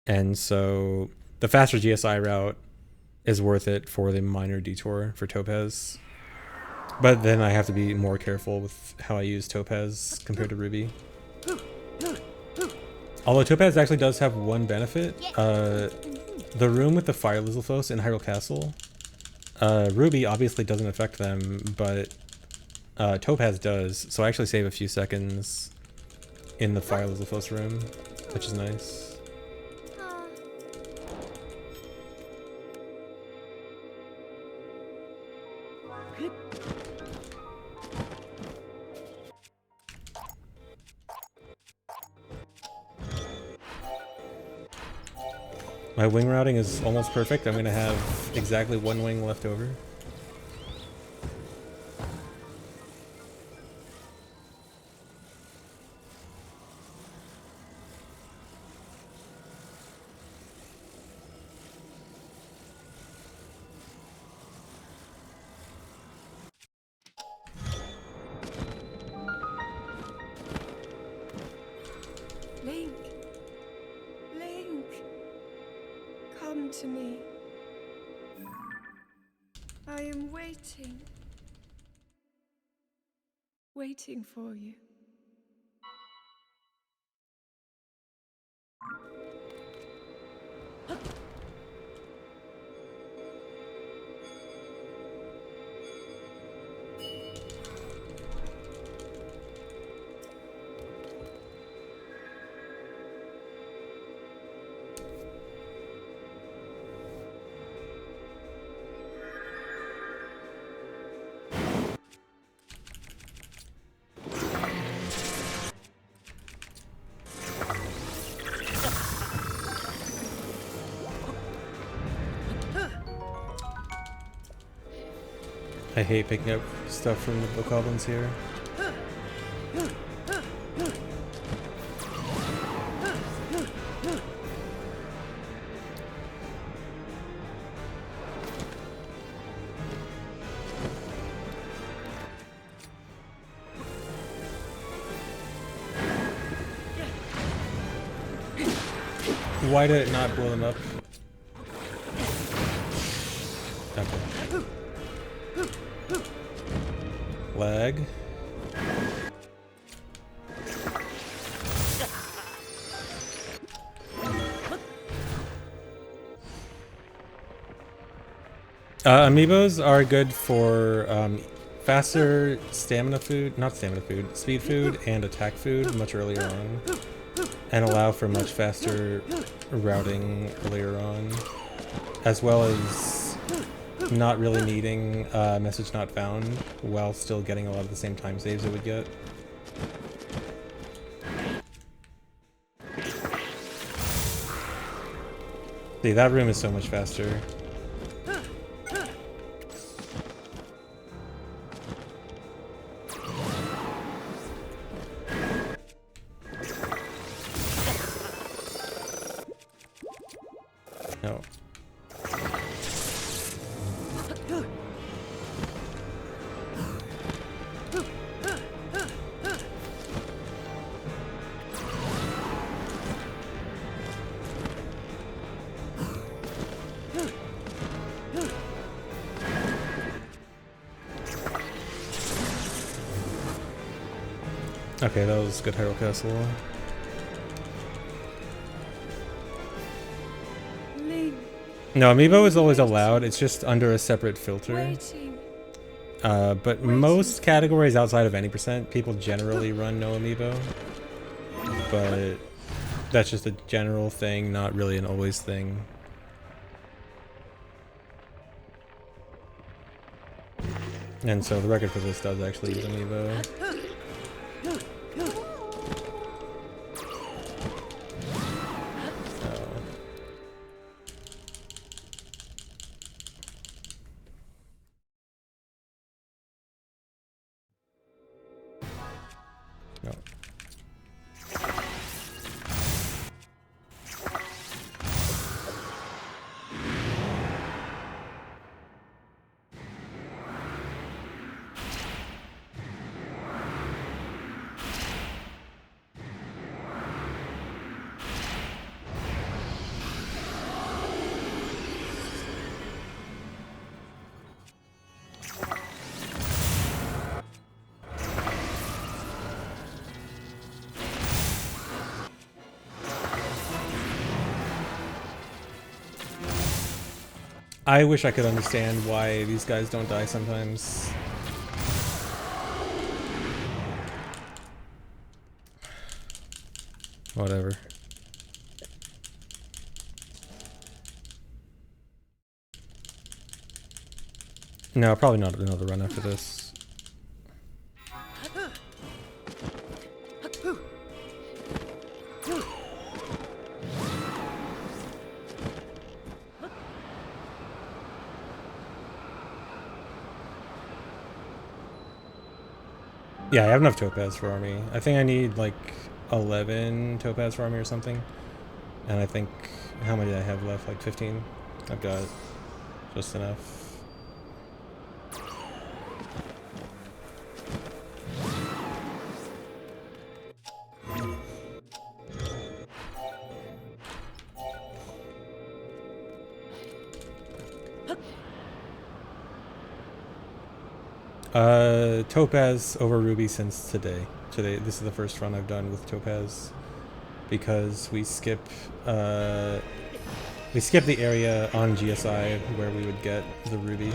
And so the faster GSI route is worth it for the minor detour for Topaz. But then I have to be more careful with how I use Topaz compared to Ruby. Although Topaz actually does have one benefit. The room with the Fire Lizalfos in Hyrule Castle, Ruby obviously doesn't affect them, but Topaz does. So I actually save a few seconds in the Fire Lizalfos room, which is nice. My wing routing is almost perfect. I'm going to have exactly one wing left over. Link. Link. Come to me. I am waiting. Waiting for you. I hate picking up stuff from the bokoblins here. Why did it not blow them up? Okay. Lag. Amiibos are good for faster stamina food, not stamina food, speed food and attack food much earlier on, and allow for much faster routing earlier on, as well as not really needing message not found while still getting a lot of the same time saves it would get. See, that room is so much faster. No. Okay, that was good Hyrule Castle. No, Amiibo is always allowed, it's just under a separate filter. But most categories outside of any percent, people generally run no Amiibo. But that's just a general thing, not really an always thing. And so the record for this does actually use Amiibo. No. I wish I could understand why these guys don't die sometimes. Whatever. No, probably not another run after this. Yeah, I have enough topaz for army. I think I need like 11 topaz for army or something. And I think, how many do I have left? Like 15? I've got just enough. Topaz over ruby since today. This is the first run I've done with topaz because we skip the area on GSI where we would get the ruby.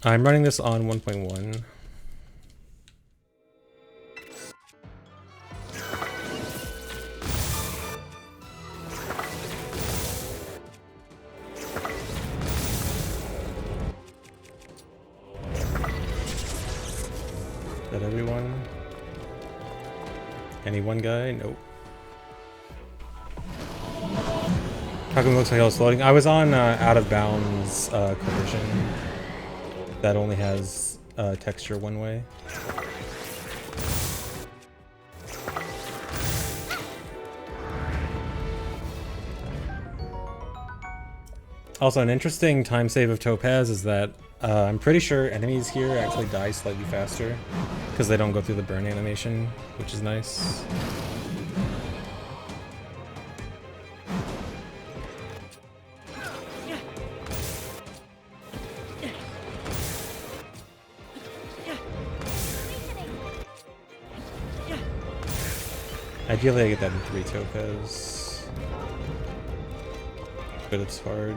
I'm running this on 1.1. Is that everyone? Any one guy? Nope. How come it looks like I was floating? I was on out of bounds collision. That only has texture one way. Also, an interesting time save of Topaz is that I'm pretty sure enemies here actually die slightly faster because they don't go through the burn animation, which is nice. Ideally I get that in 3 Topaz, but it's hard.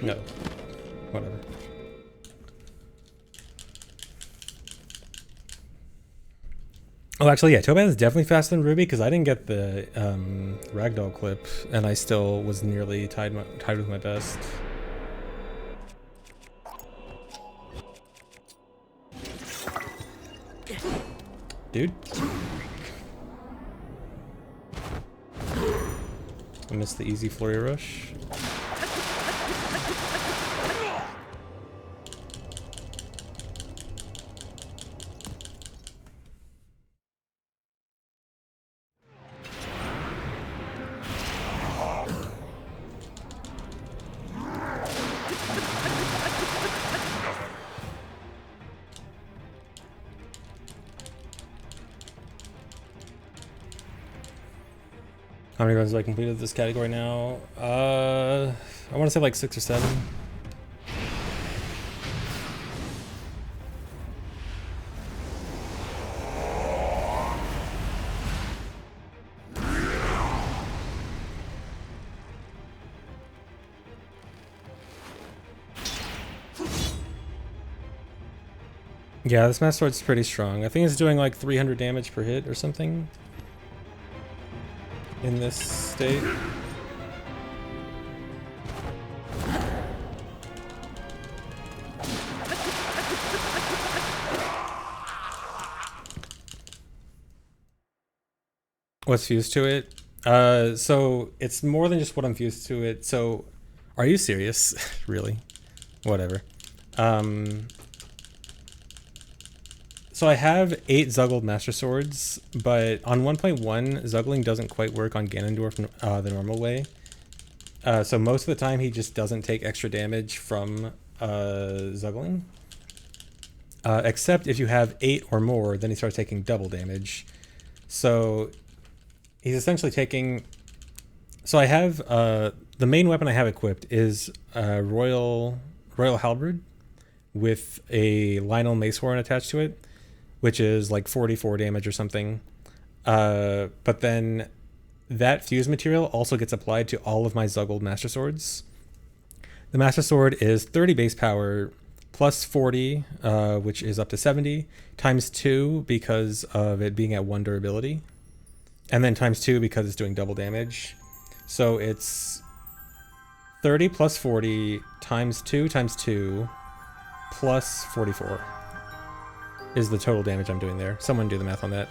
No, whatever. Oh, actually, yeah, Topaz is definitely faster than Ruby because I didn't get the ragdoll clip, and I still was nearly tied with my best. Dude. I missed the easy flurry rush. How many runs have I completed this category now? I want to say like 6 or 7. Yeah, this Master Sword's pretty strong. I think it's doing like 300 damage per hit or something in this state. What's fused to it? So it's more than just what I'm fused to it. So, are you serious? Really? Whatever. So I have 8 Zuggled Master Swords, but on 1.1, Zuggling doesn't quite work on Ganondorf the normal way. So most of the time he just doesn't take extra damage from Zuggling. Except if you have 8 or more, then he starts taking double damage. So he's essentially taking... So I have... the main weapon I have equipped is Royal Halberd with a Lionel Macehorn attached to it, which is like 44 damage or something. But then that fuse material also gets applied to all of my Zuggled Master Swords. The Master Sword is 30 base power, plus 40, which is up to 70, times 2 because of it being at 1 durability, and then times 2 because it's doing double damage. So it's 30 plus 40 times 2 times 2 plus 44. Is the total damage I'm doing there. Someone do the math on that.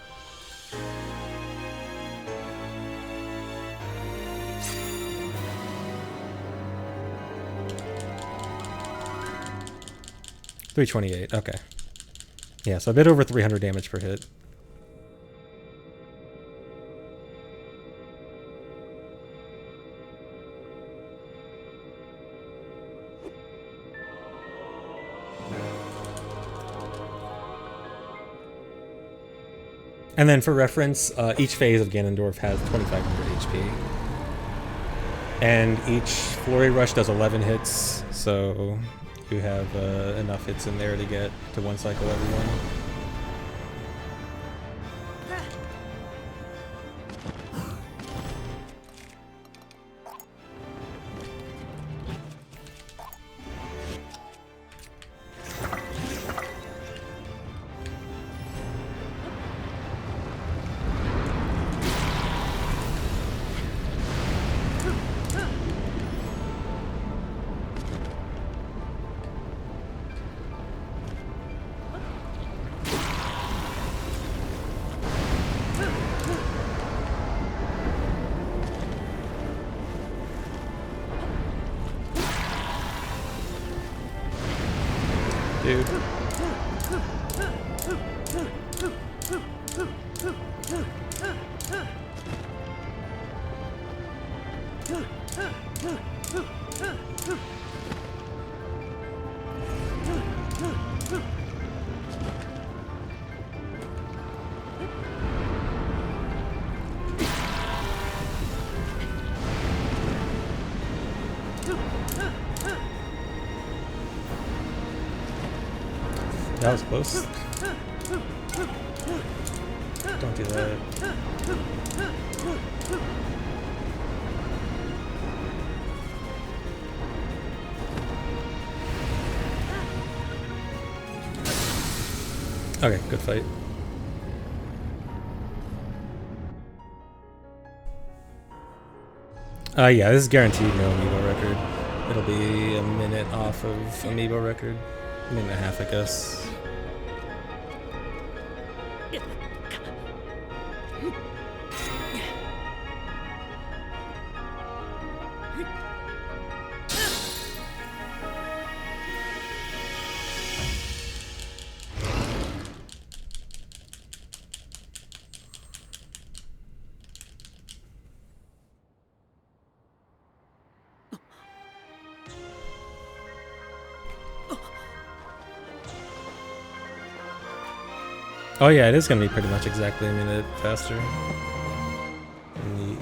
$328, okay. Yeah, so a bit over 300 damage per hit. And then for reference, each phase of Ganondorf has 2,500 HP. And each Flurry Rush does 11 hits, so you have enough hits in there to get to 1 cycle everyone. Dude. That was close. Don't do that. Okay, good fight. Yeah, this is guaranteed no amiibo record. It'll be a minute off of amiibo record. A minute and a half, I guess. Oh yeah, it is gonna be pretty much exactly a minute faster. Neat.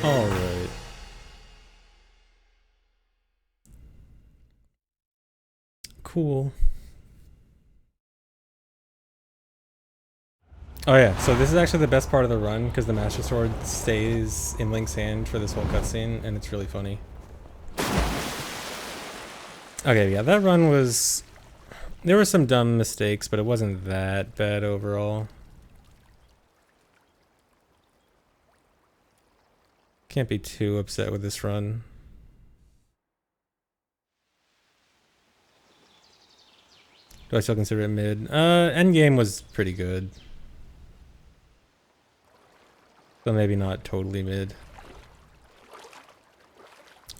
All right. Cool. Oh yeah, so this is actually the best part of the run because the Master Sword stays in Link's hand for this whole cutscene, and it's really funny. Okay, yeah, that run was... There were some dumb mistakes, but it wasn't that bad overall. Can't be too upset with this run. Do I still consider it mid? Endgame was pretty good. So maybe not totally mid.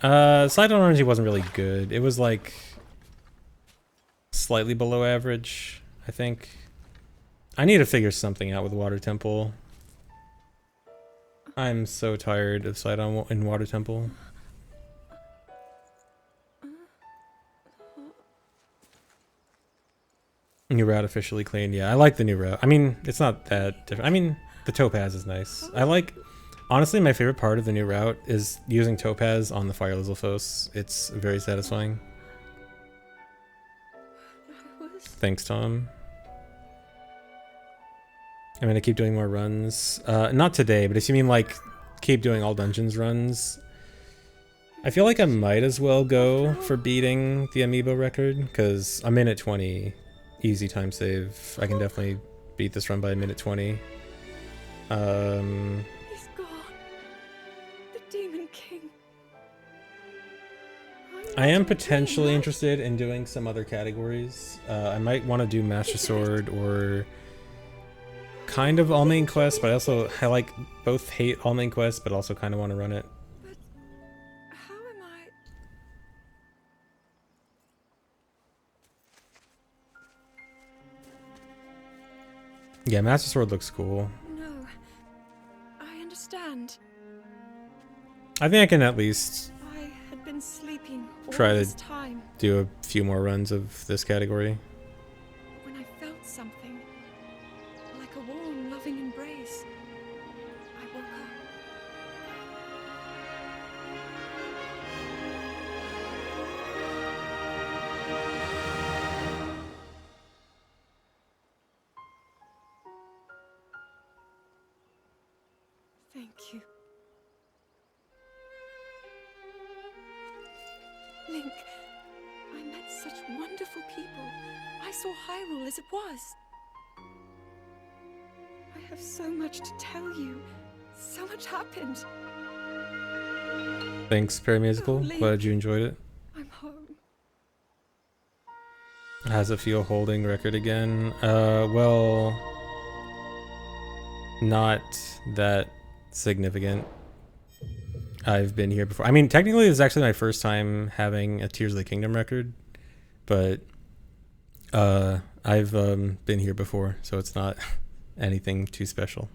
Side on Orangey wasn't really good. It was like... slightly below average, I think. I need to figure something out with Water Temple. I'm so tired of Side on in Water Temple. New route officially cleaned. Yeah, I like the new route. I mean, it's not that different. I mean, the Topaz is nice. I like... Honestly, my favorite part of the new route is using Topaz on the Fire Lizalfos. It's very satisfying. Thanks, Tom. I'm gonna keep doing more runs. Not today, but if you mean like keep doing all dungeons runs, I feel like I might as well go for beating the amiibo record because a minute 20, easy time save. I can definitely beat this run by a minute 20. He's gone. The Demon King. I am potentially interested in doing some other categories. I might want to do Master Sword or kind of all main quests, but I like both hate all main quests, but also kind of want to run it. But how am I? Yeah, Master Sword looks cool. No, I understand. I think I can at least I had been sleeping all try this to time do a few more runs of this category. when I felt something like a warm, loving embrace. I woke up. Thank you. think. I met such wonderful people. I saw Hyrule as it was. I have so much to tell you. So much happened. Thanks, Paramusical. Link. Glad you enjoyed it. I'm home. How's it feel holding record again? Well, not that significant. I've been here before. I mean, technically, this is actually my first time having a Tears of the Kingdom record, but I've been here before, so it's not anything too special.